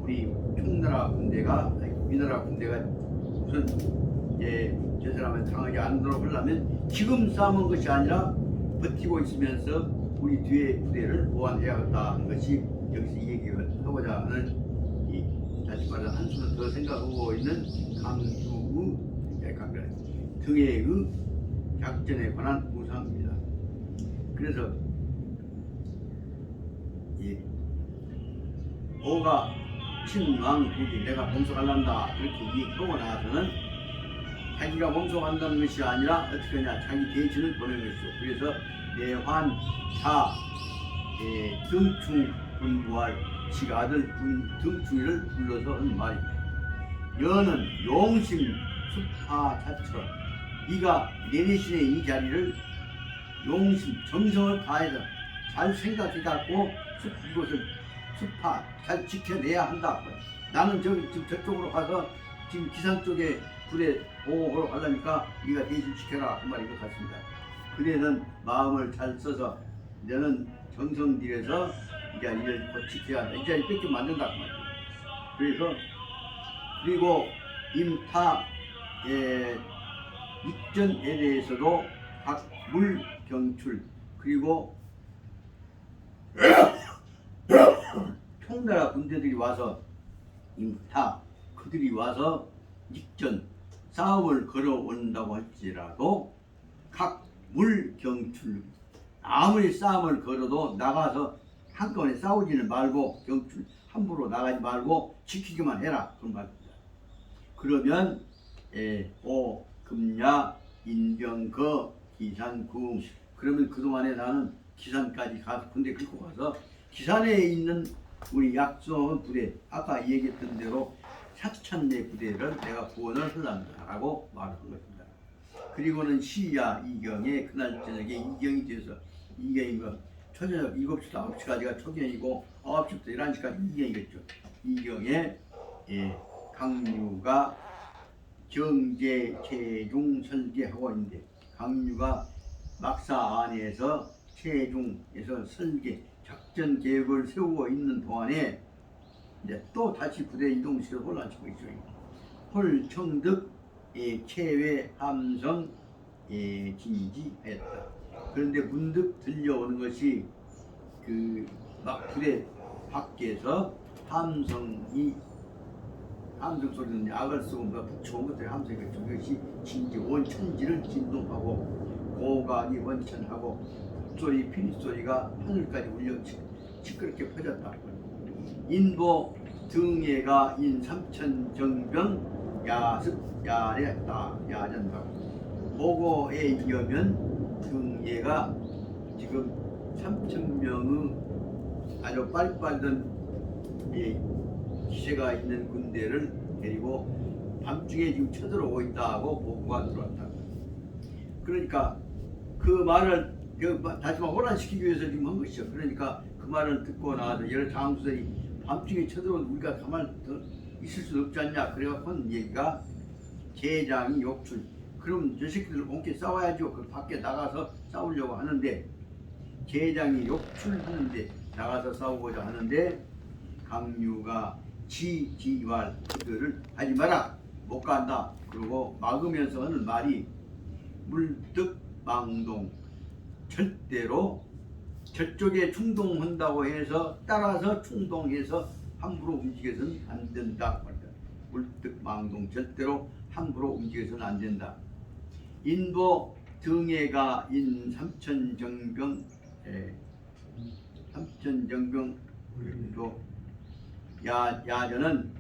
우리 총나라 군대가 우리나라 군대가 우선 저 사람은 당하지 않도록 하려면 지금 싸움한 것이 아니라 버티고 있으면서 우리 뒤에 부대를 보완해야겠다는 것이 여기서 얘기하고자 하는 다시 말해 한수는 더 생각하고 있는 강주의 등해의 작전에 관한 우상입니다. 그래서 오가 친왕국이 내가 봉속할란다 이렇게 얘기하고 나서는 자기가 봉속한다는 것이 아니라 어떻게 하냐 자기 대신을 보내는 것이죠. 그래서 내환사 등충 분부할 지가 아들 등충이를 불러서 한 말입니다. 여는 용심 수파자처럼 네가 내리신의 이 자리를 용심 정성을 다해서 잘 생각해갖고 이곳을 수파 잘 지켜내야 한다. 나는 지금 저쪽으로 가서 지금 기산 쪽에 부대 보호하러 가려니까 네가 대신 지켜라 그 말인 것 같습니다. 그대는 마음을 잘 써서 너는 정성 들여서 이 자리를 곧 지켜야 한다. 이 자리 뺏기면 안 된다 그 말이에요. 그리고 임타 입전에 대해서도 각 물경출 그리고 총나라 군대들이 와서 임타 그들이 와서 입전 싸움을 걸어온다고 할지라도 각 물경출 아무리 싸움을 걸어도 나가서 한꺼번에 싸우지는 말고 경출 함부로 나가지 말고 지키기만 해라 그런 말입니다. 그러면 오 금야 인병거 기산궁 그러면 그동안에 나는 기산까지 가서 군대 끌고 가서 기산에 있는 우리 약소원 부대 아까 얘기했던 대로 4,000내 부대를 내가 구원을 하려고 말을 한 것입니다. 그리고는 시야 이경에 그날 저녁에 이경이 돼서 이경이가 초저녁 7시부터 9시까지가 초경이고 9시부터 11시까지 이경이겠죠. 이경에 강류가 정제 최종 설계하고 있는데 강류가 막사 안에서 최종에서 설계 작전 계획을 세우고 있는 동안에 이제 또 다시 부대 이동시켜 혼란시키고 있죠. 홀청득 체외 함성 진지하였다. 그런데 문득 들려오는 것이 그 막 부대 밖에서 함성 소리는 약을 쓰고 북치고 것들이 함성이겠죠. 그것이 진지 원천지를 진동하고 고각이 원천하고 북소리 피리소리가 하늘까지 울려 시끄럽게 퍼졌다. 인보 등예가 인삼천정병 야습 야래다 야전다. 보고에 의하면 등예가 지금 3,000명의 아주 빨리빨리 기세가 있는 군대를 데리고 밤중에 지금 쳐들어오고 있다고 보고가 들어왔다. 그러니까 그 말을 다시 말 혼란시키기 위해서 지금 한 것이죠. 그러니까 그 말을 듣고 나서 여러 장수들이 밤중에 쳐들어오면 우리가 가만히 있을 수 없지 않냐. 그래갖고 한 얘기가 제장이 욕출. 그럼 저 새끼들 본께 싸워야죠. 그 밖에 나가서 싸우려고 하는데 제장이 욕출하는데 나가서 싸우고자 하는데 강류가 지지왈 그들을 하지 마라 못 간다. 그리고 막으면서 하는 말이 물득망동 절대로 저쪽에 충동한다고 해서 따라서 충동해서 함부로 움직여서는 안 된다. 물득망동 절대로 함부로 움직여서는 안 된다. 인도 등해가 인 삼천정병 또 야전은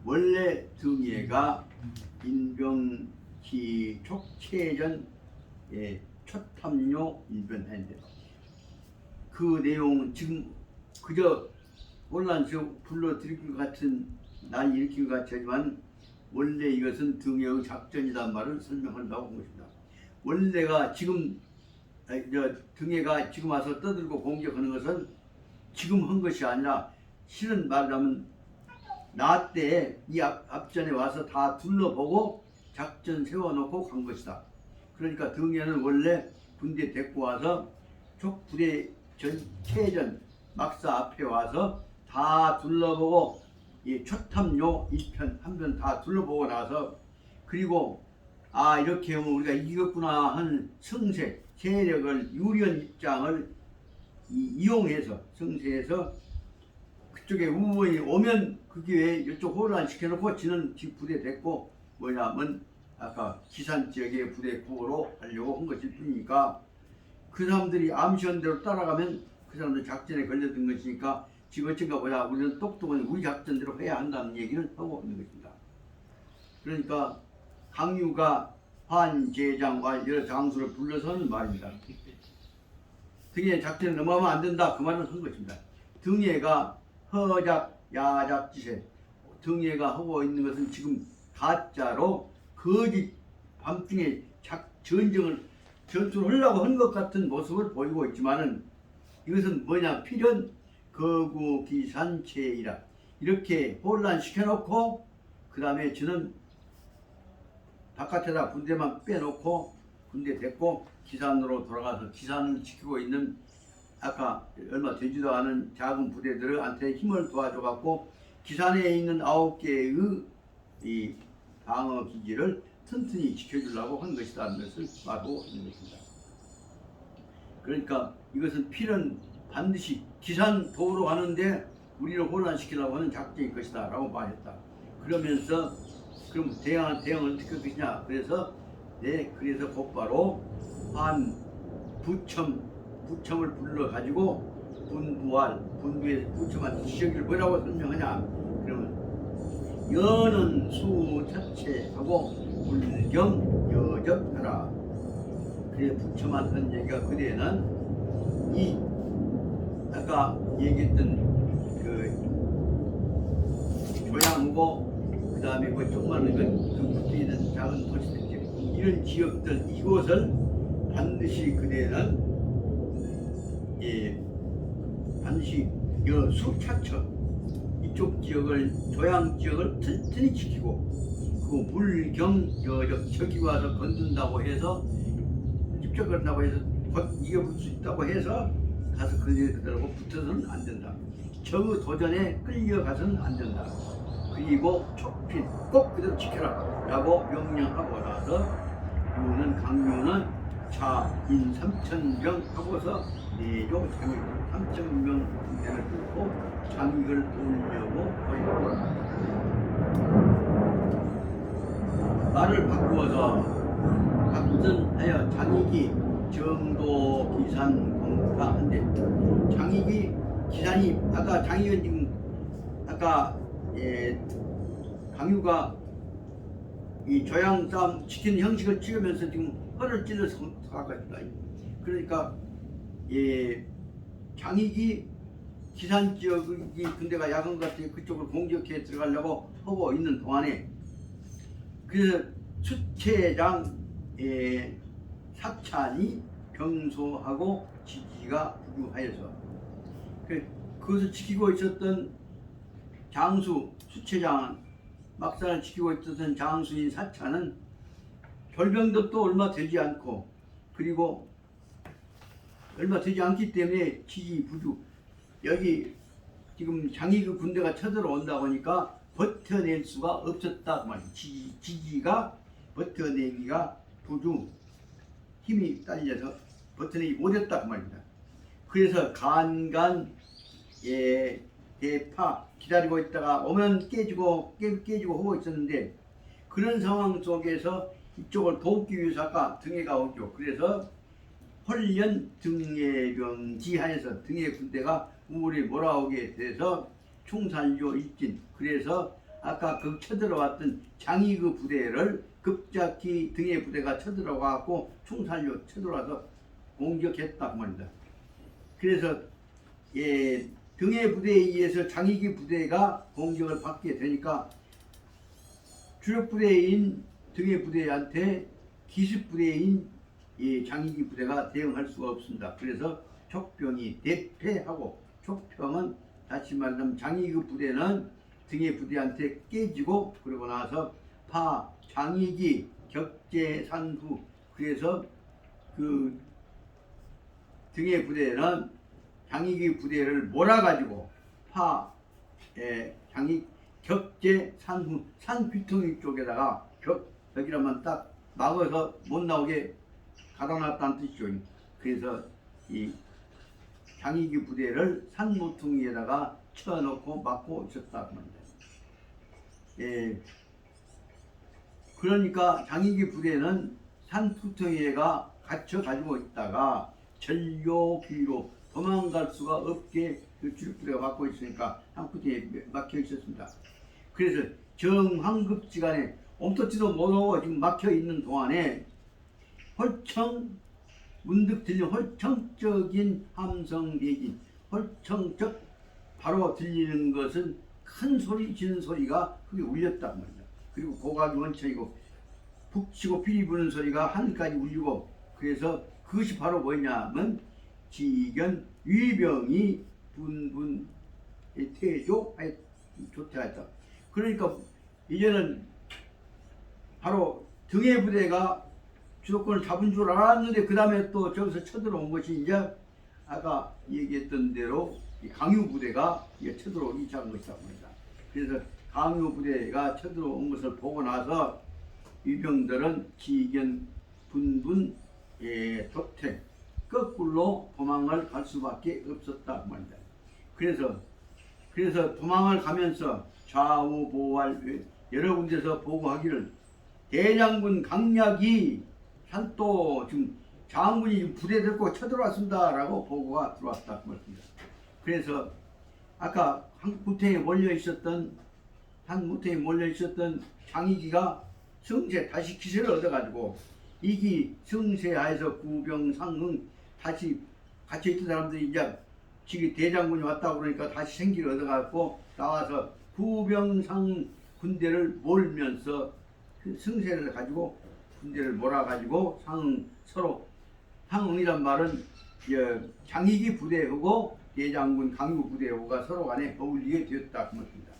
원래 등예가 인병시 촉체전 초탐료 인변했는데 그 내용 지금 그저 혼란스럽게 불러드릴 것 같은 난 일으킨 것 같지만 원래 이것은 등예의 작전이란 말을 설명한다고 한 것입니다. 원래가 지금 등예가 지금 와서 떠들고 공격하는 것은 지금 한 것이 아니라 실은 말하면 나 때 이 앞전에 와서 다 둘러보고 작전 세워놓고 간 것이다. 그러니까 등예는 원래 군대 데리고 와서 적 부대 체전 막사 앞에 와서 다 둘러보고 이 초탐요 1편 한 편 다 둘러보고 나서 그리고 아 이렇게 하면 우리가 이겼구나 하는 성세 세력을 유리한 입장을 이용해서 성세에서 그쪽에 우원이 오면 그 기회에 이쪽 호란 시켜놓고 지는 부대 됐고 뭐냐면 아까 기산 지역의 부대 구호로 하려고 한 것일 뿐이니까 그 사람들이 암시한 대로 따라가면 그 사람들 작전에 걸려든 것이니까 지금 어쩐가 보자 우리는 똑똑한 우리 작전대로 해야 한다는 얘기를 하고 있는 것입니다. 그러니까 강유가 환제장과 여러 장수를 불러서는 말입니다. 등의 작전을 넘어가면 안 된다 그 말을 한 것입니다. 등예가 허작 야작지세 등예가 하고 있는 것은 지금 가짜로 거짓 밤중에 전투를 하려고 한 것 같은 모습을 보이고 있지만은 이것은 뭐냐 필연 거구기산체이라 이렇게 혼란시켜놓고 그 다음에 저는 바깥에다 군대만 빼놓고 군대 됐고 기산으로 돌아가서 기산을 지키고 있는 아까 얼마 되지도 않은 작은 부대들한테 힘을 도와줘갖고 기산에 있는 9개의 이 방어 기지를 튼튼히 지켜주려고 한 것이라는 것을 말하고 있는 것입니다. 그러니까 이것은 필연 반드시 기산 도로 가는데 우리를 혼란시키려고 하는 작전일 것이다 라고 말했다. 그러면서 그럼 대응은 어떻게 할 것이냐. 그래서 그래서 곧바로 한 부첨을 불러가지고 분부에서 부첨한 지적을 뭐라고 설명하냐. 그러면 여는 수차체하고 불경 여접하라. 그래 부첨한 얘기가 그대는 이 아까 얘기했던 그 조양고 그 다음에 뭐 조그마한 그 붙어 있는 작은 도시들 이런 지역들 이곳을 반드시 그대는 반드시 수차처 이쪽 지역을 조양 지역을 튼튼히 지키고 그 물경 여적 저기 와서 건든다고 해서 직접 건다고 해서 이겨볼 수 있다고 해서 가서 그들하고 붙어서는 안 된다. 저 도전에 끌려가서는 안 된다. 그리고 촉필 꼭 그대로 지켜라 라고 명령하고 나서 유는 강유는 자인 3,000명 하고서 내조 장익 3,000명 군대를 들고 장익을 돌려고 거리고 말을 바꾸어서 박전하여 장익이 정도 기산 공부가 한데 장익이 기산이 아까 장익은 지금 아까 강유가 이 조양 싸움 지키는 형식을 찍으면서 지금 허를 찔러서 가까이다. 그러니까 장익이 기산 지역이 군대가 야간 같은 그쪽을 공격해 들어가려고 하고 있는 동안에 그래서 수체장 사찬이 병소하고 지지가 부유하여서 그것을 지키고 있었던 장수 수체장은 막산을 지키고 있었던 장수인 사찬은 별병덕도 얼마 되지 않고 그리고 얼마 되지 않기 때문에 지지 부주 여기 지금 장익의 군대가 쳐들어온다고 하니까 버텨낼 수가 없었다 그 말이에요. 지지가 버텨내기가 부주 힘이 딸려서 버텨내기 못했다 그 말입니다. 그래서 간간 대파 기다리고 있다가 오면 깨지고 하고 있었는데 그런 상황 속에서 이쪽을 돕기 위해서 아까 등해가 오죠. 그래서 헐련 등해병지하에서 등해 군대가 우물에 몰아오게 돼서 총살료 일진 그래서 아까 그 쳐들어왔던 장익의 부대를 급작히 등해 부대가 쳐들어와갖고 총살료 쳐들어와서 공격했다 그 말입니다. 그래서 등해 부대에 의해서 장익의 부대가 공격을 받게 되니까 주력 부대인 등해 부대한테 기습 부대인 장익의 부대가 대응할 수가 없습니다. 그래서 촉병이 대패하고 촉병은 다시 말하면 장익의 부대는 등해 부대한테 깨지고 그러고 나서 장익이 격제산후 그래서 그 등해 부대는 장익의 부대를 몰아가지고 장이 격제 산귀퉁이 쪽에다가 벽이라면 딱 막아서 못 나오게 가둬놨다는 뜻이죠. 그래서 이 장익이 부대를 산모퉁이에다가 쳐놓고 막고 있었다고 합니다. 그러니까 장익이 부대는 산모퉁이에가 갇혀 가지고 있다가 전료기로 도망갈 수가 없게 그 주력부대가 막고 있으니까 산모퉁이에 막혀 있었습니다. 그래서 정황급지간에 옴터지도 못하고 지금 막혀 있는 동안에 문득 들리는 헐청적인 함성대진, 헐청적 바로 들리는 것은 큰 소리 지는 소리가 그게 울렸단 말이야. 그리고 고각이 원천이고 북치고 피리 부는 소리가 하늘까지 울리고, 그래서 그것이 바로 뭐냐면 지견 위병이 분분 태조 조퇴하였다. 그러니까 이제는 바로 등의 부대가 주도권을 잡은 줄 알았는데 그 다음에 또 저기서 쳐들어온 것이 이제 아까 얘기했던 대로 강유 부대가 쳐들어오기 시작한 것이라고 합니다. 그래서 강유 부대가 쳐들어온 것을 보고 나서 위병들은 지견 분분 도태 거꾸로 도망을 갈 수밖에 없었다고 합니다. 그래서 도망을 가면서 좌우 보활 여러 군데서 보고하기를 대장군 강약이 산또 지금 장군이 부대 들고 쳐들어왔습니다라고 보고가 들어왔다고 말입니다. 그래서 아까 한 무태에 몰려 있었던 장익이가 승세 다시 기세를 얻어가지고 이기 승세하에서 구병상흥 다시 갇혀 있던 사람들이 이제 지금 대장군이 왔다고 그러니까 다시 생기를 얻어가지고 나와서 구병상 군대를 몰면서 그 승세를 가지고 군대를 몰아가지고 서로 상응이란 말은 장익이 부대하고 대장군 강유 부대하고가 서로 간에 어울리게 되었다 그 말입니다.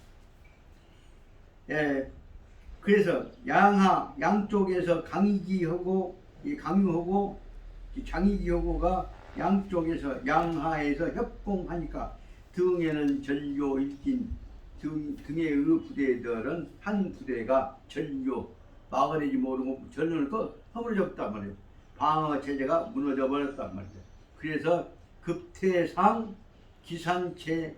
그래서 양쪽에서 강익이하고 강유하고 장익이하고가 양쪽에서 양하에서 협공하니까 등에는 전료 일진 등의 부대들은 한 부대가 전료 막아내지 모르고 전료를 허물어졌단 말이에요. 방어 체제가 무너져 버렸단 말이에요. 그래서 급태상 기산체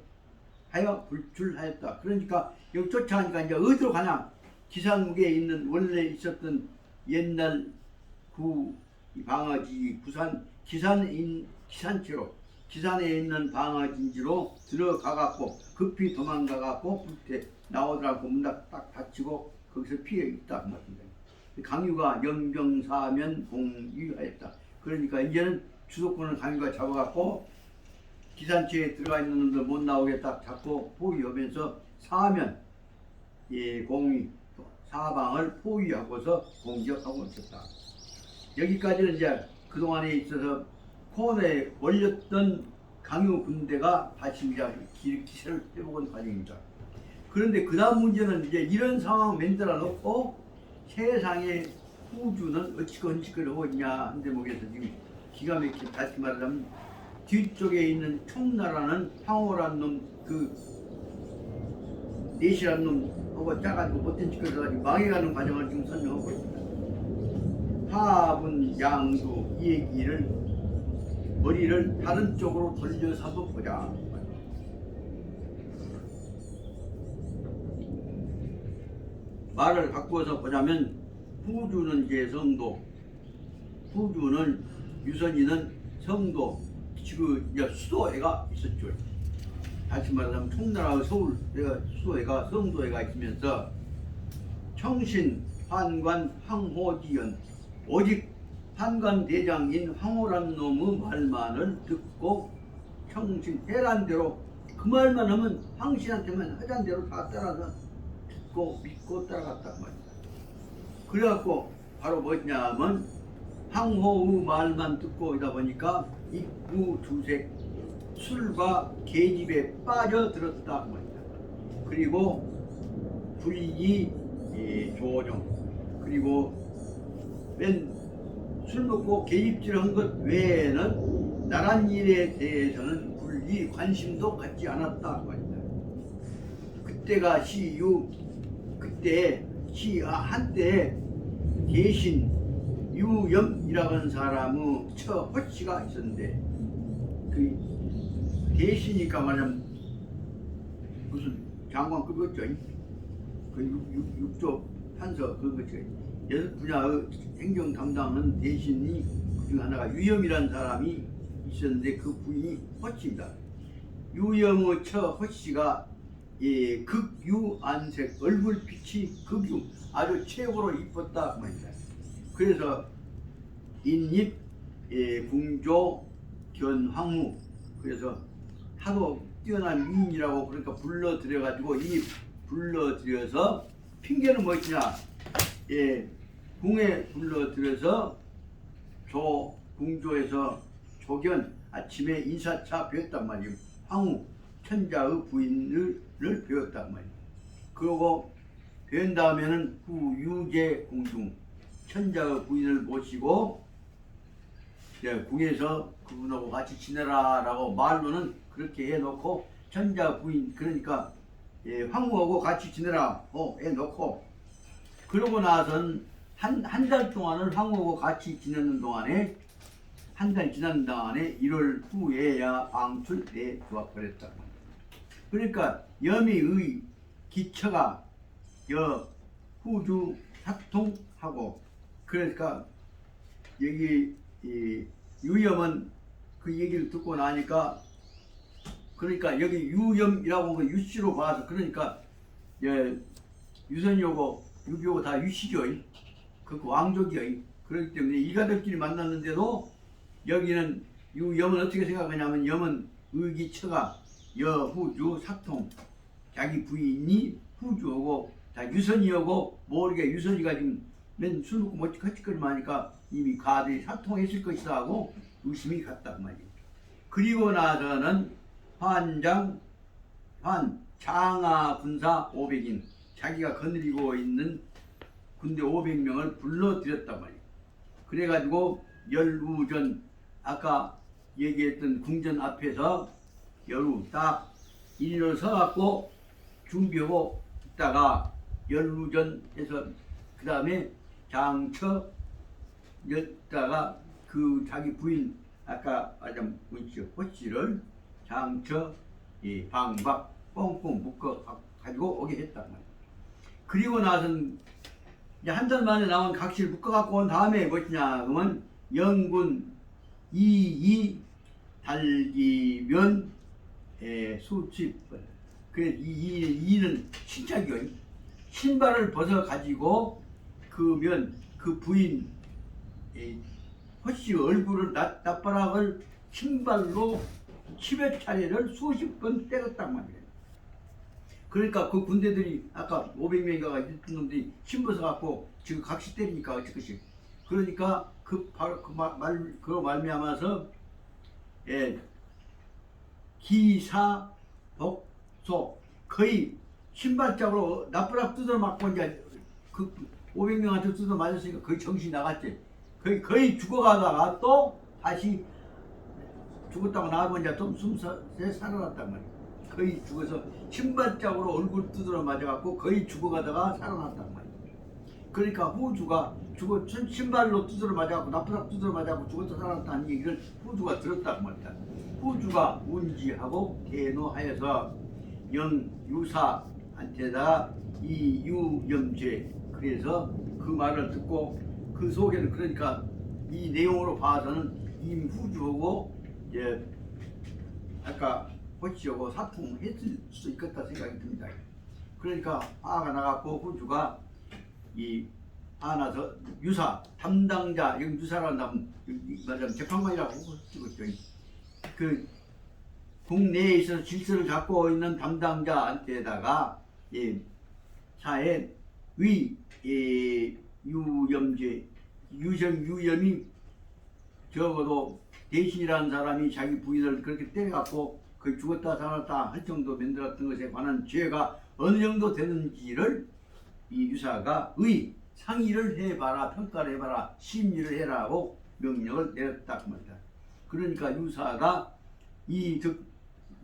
하여 불출하였다. 그러니까 여기 쫓아가니까 이제 어디로 가냐? 기산국에 있는 원래 있었던 옛날 방어지 기산체로 기산에 있는 방어진지로 들어가갖고 급히 도망가갖고 불태 나오더라고 문 딱 닫히고 거기서 피해 있다 그 말입니다. 강유가 영병사면 공유하였다. 그러니까 이제는 주도권을 강유가 잡아갖고 기산체에 들어가 있는 놈들 못 나오게 딱 잡고 포위하면서 사면 공위 사방을 포위하고서 공격하고 있었다. 여기까지는 이제 그동안에 있어서 코너에 몰렸던 강유 군대가 다시 이제 기세를 회복한 과정입니다. 그런데 그 다음 문제는 이제 이런 상황 만들어 놓고 세상에 후주는 어찌건지걸 하고 있냐 한 대목에서 지금 기가 막히게 다시 말하자면 뒤쪽에 있는 총나라는 황호란 놈 내시란 놈하고 짜가지고 못된 짓을 해가지고 망해가는 과정을 지금 설명하고 있습니다. 화분 양도 이 얘기를 머리를 다른 쪽으로 돌려서 한번 보자. 말을 바꾸어서 보자면 후주는 이제 성도, 후주는 유선이는 성도, 지금 이제 수도회가 있었죠. 다시 말하자면 총나라 서울 수도회가 성도회가 있으면서 청신, 환관, 황호지연 오직 환관 대장인 황호란 놈의 말만을 듣고 청신 해란대로 그 말만 하면 황신한테만 하잔 대로 다 따라서 듣고 믿고 따라갔단 말입니다. 그래갖고 바로 뭐냐면 황호의 말만 듣고 있다 보니까 입구 두색 술과 계집에 빠져들었다 말입니다. 그리고 불이 조정 그리고 술 먹고 계집질한 것 외에는 나란 일에 대해서는 불리 관심도 갖지 않았다 말입니다. 그때가 그때 한때 대신 유염이라고 하는 사람의 처허씨가 있었는데 그 대신이니까 말하면 무슨 장관급이었죠. 그 육조 판서 그거죠. 여섯 분야의 행정 담당은 대신이 그중 하나가 유염이라는 사람이 있었는데 그 부인이 허씨입니다. 유염의 처허씨가 극유안색 얼굴빛이 극유 아주 최고로 이뻤다 그 말입니다. 그래서 인립 궁조 견황후 그래서 하도 뛰어난 미인이라고 그러니까 불러들여가지고 이 불러들여서 핑계는 무엇이냐 궁에 불러들여서 궁조에서 조견 아침에 인사차 배웠단 말이에요. 황후 천자의 부인을 배웠단 말이에요. 그러고 배운 다음에는 후유제 공중 천자의 부인을 모시고 궁에서 그분하고 같이 지내라 라고 말로는 그렇게 해놓고 천자 부인 그러니까 황후하고 같이 지내라 해놓고 그러고 나선 한 달 동안을 황후하고 같이 지내는 동안에 한 달 지난 동안에 1월 후에야 방출돼 버렸다. 그러니까 염이의 기처가 후주 사통하고 그러니까 여기 유염은 그 얘기를 듣고 나니까 그러니까 여기 유염이라고 하는 거 유씨로 봐서 그러니까 유선이하고 유비하고 다 유씨죠. 그 왕족이요. 그렇기 때문에 이가들끼리 만났는데도 여기는 유염은 어떻게 생각하냐면 염은 의기처가 여후주 사통 자기 부인이 후주하고 자 유선이하고 모르게 유선이가 지금 맨 술 먹고 멋지 커치거리만 하니까 이미 가들이 사통했을 것이다 하고 의심이 갔단 말이에요. 그리고 나서는 장하 군사 500인 자기가 거느리고 있는 군대 500명을 불러들였단 말이에요. 그래가지고 열우전 아까 얘기했던 궁전 앞에서 열우 딱 일인을 서갖고 준비하고 있다가 열우전에서 그 다음에 장처 였다가 그 자기 부인 아까 말한 호씨를 장처 방박 뻥뻥 묶어 가지고 오게 했단 말이에요. 그리고 나선 이제 한 달 만에 나온 각시를 묶어 갖고 온 다음에 뭐냐 그러면 영군 이이 달기면 수칩 그래 이는 신작이요. 신발을 벗어 가지고 그 부인 허씨 얼굴을 낯바락을 신발로 10여 차례를 수십 번 때렸단 말이에요. 그러니까 그 군대들이 아까 500명인가가 있던 놈들이 신벗어 갖고 지금 각시 때리니까 어쩔 것이. 그러니까 그거 말미암아서 기사 복소 거의 신발짝으로 낯바락 뜯어 맞고 이제 그 500명한테 뜯어 맞았으니까 거의 정신이 나갔지. 거의 죽어가다가 또 다시 죽었다고 나하고 이제 좀 숨새 살아났단 말이야. 거의 죽어서 신발짝으로 얼굴 두드러 맞아갖고 거의 죽어가다가 살아났단 말이야. 그러니까 후주가 신발로 두드러 맞아갖고 나쁘다 두드러 맞아갖고 죽었다 살아났다는 얘기를 후주가 들었단 말이야. 후주가 운지하고 대노하여서 영유사한테다 이유염죄 그래서 그 말을 듣고 그 속에는 그러니까 이 내용으로 봐서는 임후주하고 아까 호치하고 사통했을 수도 있겠다 생각이 듭니다. 그러니까 화가 나갖고 후주가 화나서 유사 담당자 여기 유사라는 남 말하자면 재판관이라고 찍었죠. 그 국내에 있어서 질서를 잡고 있는 담당자한테다가 사에 유염죄 유염이 적어도 대신이라는 사람이 자기 부인을 그렇게 때려갖고 거의 죽었다 살았다 할 정도 만들었던 것에 관한 죄가 어느 정도 되는지를 이 유사가 상의를 해봐라 평가를 해봐라 심리를 해라고 명령을 내렸다 그 말이다. 그러니까 유사가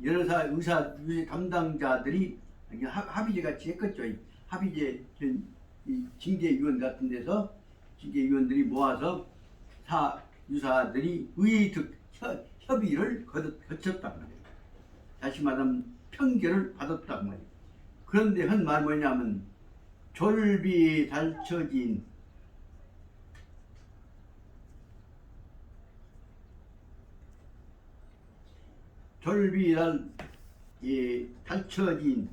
여러 의사 담당자들이 합의제 같이 했겠죠. 합의제 이 징계위원 같은 데서 징계위원들이 모아서 유사들이 의의적 협의를 거쳤단 말이에요. 다시 말하면 편결을 받았단 말이에요. 그런데 한 말 뭐냐면 졸비 달처진 달처진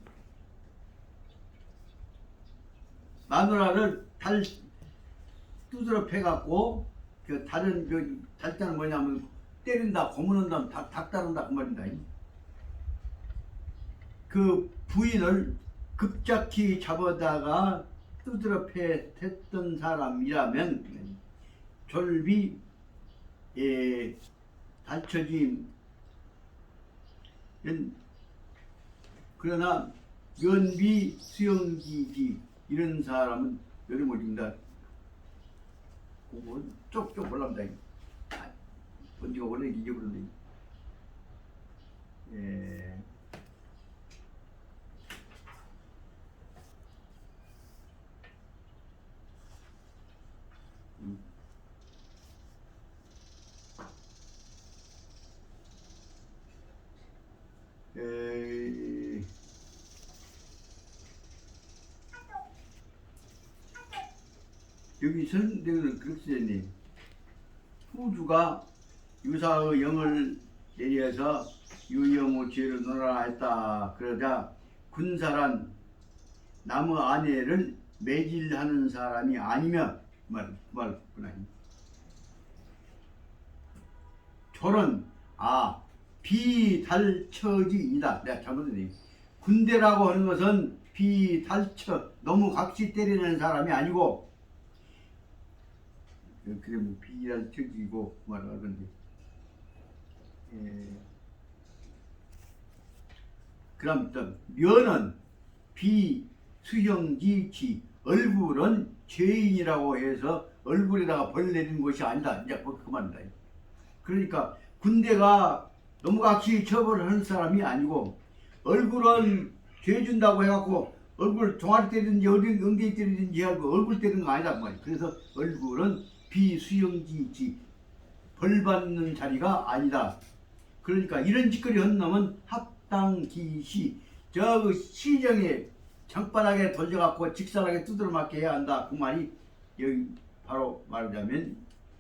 마누라를 두드러 패갖고 그 다른 그 달자는 뭐냐면 때린다, 고문한다, 닭 다룬다 그 말입니다. 그 부인을 급작히 잡아다가 두드러 패했던 사람이라면 졸비 달처짐 그러나 연비 수영기지 이런 사람은 여러 모집니다. 그거 쪽쪽 몰랍니다. 언제가 원래 잊어버렸네. 여기 선생님은 그렇게 되네. 후주가 유사의 영을 내려서 유영호 죄를 논하라 했다. 그러자 군사란 남의 아내를 매질하는 사람이 아니며 말구나. 졸은 비달처지이다. 내가 잘못했네. 군대라고 하는 것은 비달처 너무 각시 때리는 사람이 아니고 그래 뭐 비달처지고 말하던데. 그럼 또 면은 비수형지치 얼굴은 죄인이라고 해서 얼굴에다가 벌 내리는 것이 아니다. 이제 그 말이다. 그러니까 군대가 너무 각시 처벌하는 사람이 아니고 얼굴은 죄 준다고 해갖고 얼굴 종아리 때리든지 엉덩이 때리든지 하고 얼굴 때리는 거 아니다 그 말이야. 그래서 얼굴은 비수형지치 벌 받는 자리가 아니다. 그러니까 이런 짓거리 한 놈은 합당기시 저 시정에 장바닥에 돌려갖고 직살하게 두드려 맞게 해야 한다. 그 말이 여기 바로 말하자면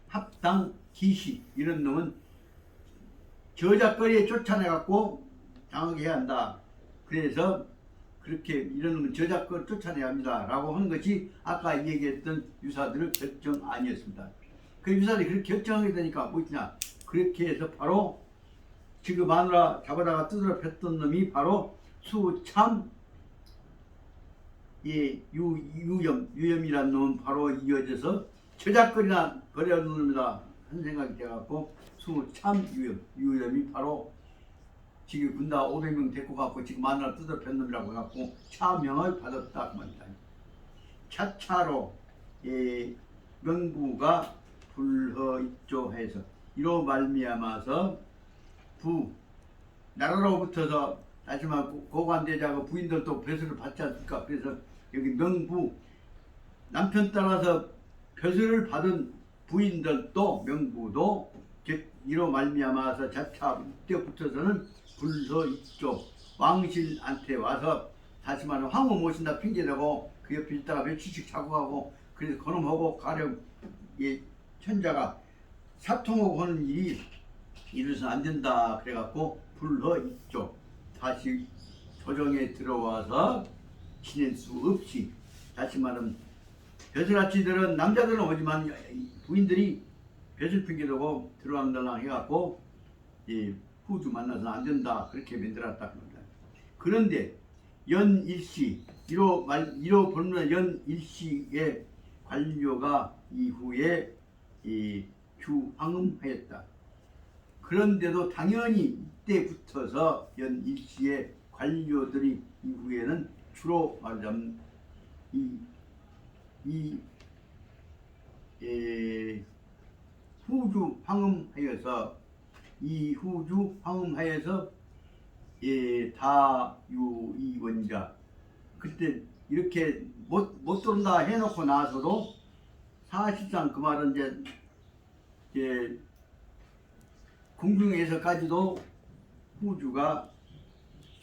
합당기시 이런 놈은 저작거리에 쫓아내갖고 당하게 해야 한다. 그래서 그렇게 이런 놈은 저작거리 쫓아내야 합니다. 라고 하는 것이 아까 얘기했던 유사들의 결정 아니었습니다. 그 유사들이 그렇게 결정하게 되니까 뭐냐 그렇게 해서 바로 지금 마누라 잡아다가 두드려 팼던 놈이 바로 수참 유염이라는 놈은 바로 이어져서 저작거리나 거래하는 놈이다 한 생각이 돼갖고 수참 유염이 바로 지금 군다 500명 데리고 갖고 지금 마누라 두드려 팼 놈이라고 해갖고 차명을 받았다 그 말이다. 차차로 명부가 불허입조해서 이로 말미암아서 나라로부터서 하지만 고관대자가 부인들도 벼슬을 받지 않습니까? 그래서 여기 명부 남편 따라서 벼슬을 받은 부인들도 명부도 이로 말미암아서 자차 때부터서는 불허입조 왕실한테 와서 다시 말하면 황후 모신다 핑계대고 그 옆에 있다가 며칠씩 자고 가고 그래서 그놈하고 가령 천자가 사통하고 하는 일이 이래서 안 된다 그래갖고 불허입조 다시 조정에 들어와서 지낼 수 없이 다시 말하면 벼슬아치들은 남자들은 오지만 부인들이 벼슬 핑계대고 들어간다랑 해갖고 후주 만나서 안 된다 그렇게 만들었다 그럽니다. 그런데 연일시 이로 보면 연일시의 관료가 이후에 휴황음하였다. 그런데도 당연히 이때부터서 연일시의 관료들이 이후에는 주로 말하자면 후주 황음하여서 후주 황음하여서 다유이원자 그때 이렇게 못 들어온다 해놓고 나서도 사실상 그 말은 이제 궁중에서까지도 후주가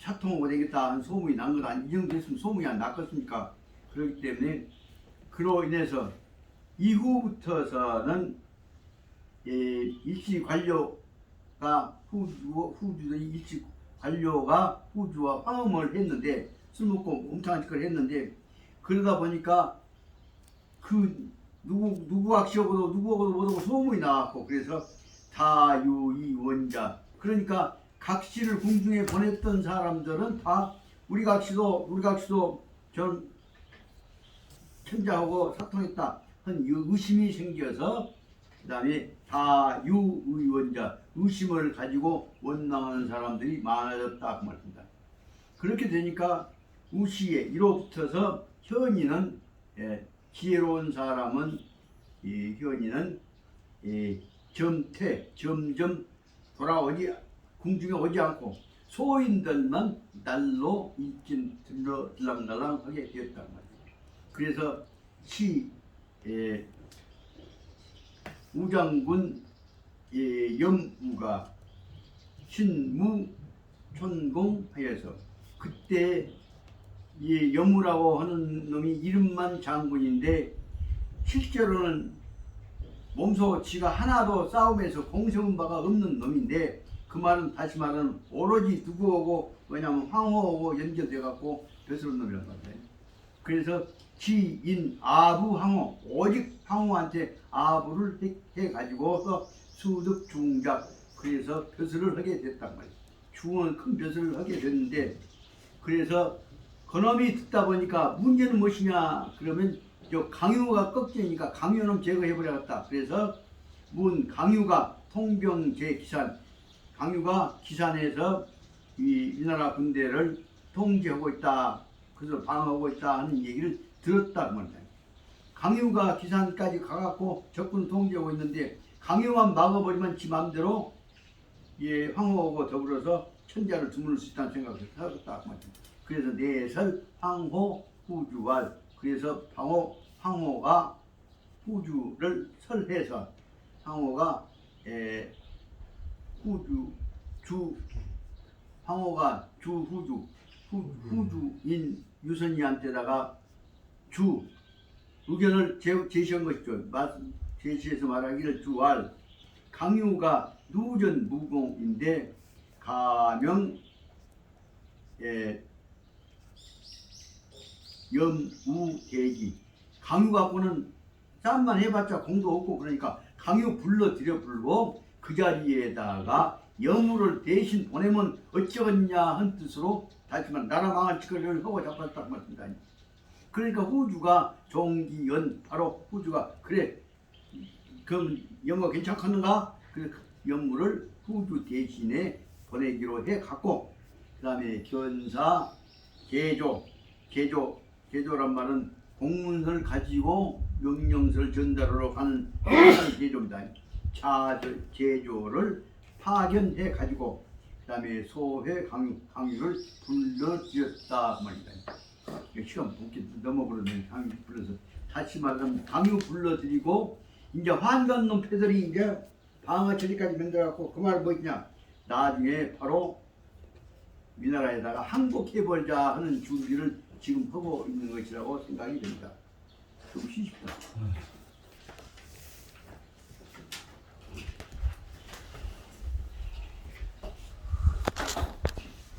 사통하고 되겠다 하는 소문이 난 건 아니, 이 정도 됐으면 소문이 안 났겠습니까? 그렇기 때문에 그로 인해서 이후부터서는 일시 관료가 후주의 일시 관료가 후주와 화음을 했는데 술 먹고 엄청난 짓을 했는데 그러다 보니까 그 누구 악시하고도 누구하고도 못하고 소문이 나왔고 그래서 다유이원자 그러니까 각시를 궁중에 보냈던 사람들은 다 우리 각시도 전 천자하고 사통했다 한 의심이 생겨서 그 다음에 다유의원자 의심을 가지고 원망하는 사람들이 많아졌다 그 말입니다. 그렇게 되니까 우시에 이로부터서 현이는 지혜로운 사람은 현이는 점점 돌아오지 궁중에 오지 않고 소인들만 날로 일진 들락날락하게 되었단 말이에요. 그래서 우장군 염우가 신무 촌공하여서 그때 이 염우라고 하는 놈이 이름만 장군인데 실제로는 몸소 지가 하나도 싸움에서 공세운 바가 없는 놈인데 그 말은 다시 말하면 오로지 누구하고 왜냐면 황후하고 연결돼 갖고 벼슬은 놈이란 말이에요. 그래서 지인 아부 황후 오직 황후한테 아부를 해 가지고서 수득 중작 그래서 벼슬을 하게 됐단 말이에요. 중은 큰 벼슬을 하게 됐는데 그래서 그놈이 듣다 보니까 문제는 무엇이냐 그러면 저 강유가 꺾이니까 강유는 제거해버려갔다. 그래서 강유가 통병제 기산 강유가 기산에서 이 나라 군대를 통제하고 있다. 그래서 방어하고 있다 하는 얘기를 들었다. 강유가 기산까지 가갖고 적군 통제하고 있는데 강유만 막아버리면 지 마음대로 황후하고 더불어서 천자를 주문할 수 있다는 생각을 하겠다. 그래서 내설 황후 후주왈 그래서 황후가 후주를 설해서 황후가 황후가 후주인 유선이한테다가 의견을 제시한 것이죠. 제시해서 말하기를 주알 강유가 누전 무공인데 가명 염우대기 강유 갖고는 싸움만 해봤자 공도 없고 그러니까 강유 불러들고 그 자리에다가 염우를 대신 보내면 어쩌겠냐 한 뜻으로 다시만 나라 망할 짓거리를 하고 잡았다고 말씀니다. 그러니까 후주가 종기연 바로 후주가 그래 그럼 염우가 괜찮겠는가? 그래서 염우를 후주 대신에 보내기로 해 갖고 그 다음에 견사 제조란 말은 공문을 가지고 명령서를 전달하러 가는 제조입니다. 제조를 파견해 가지고 그 다음에 소회 강유를 불러들였다 말입니다. 시간 넘어버렸네. 강유 불러서 다시 말하면 강유 불러들이고 이제 환관놈 패들이 이제 방어 처리까지 만들어갖고 그 말은 뭐냐 나중에 바로 위나라에다가 항복해버리자 하는 준비를 지금 하고 있는 것이라고 생각이 됩니다. 좀 쉽다.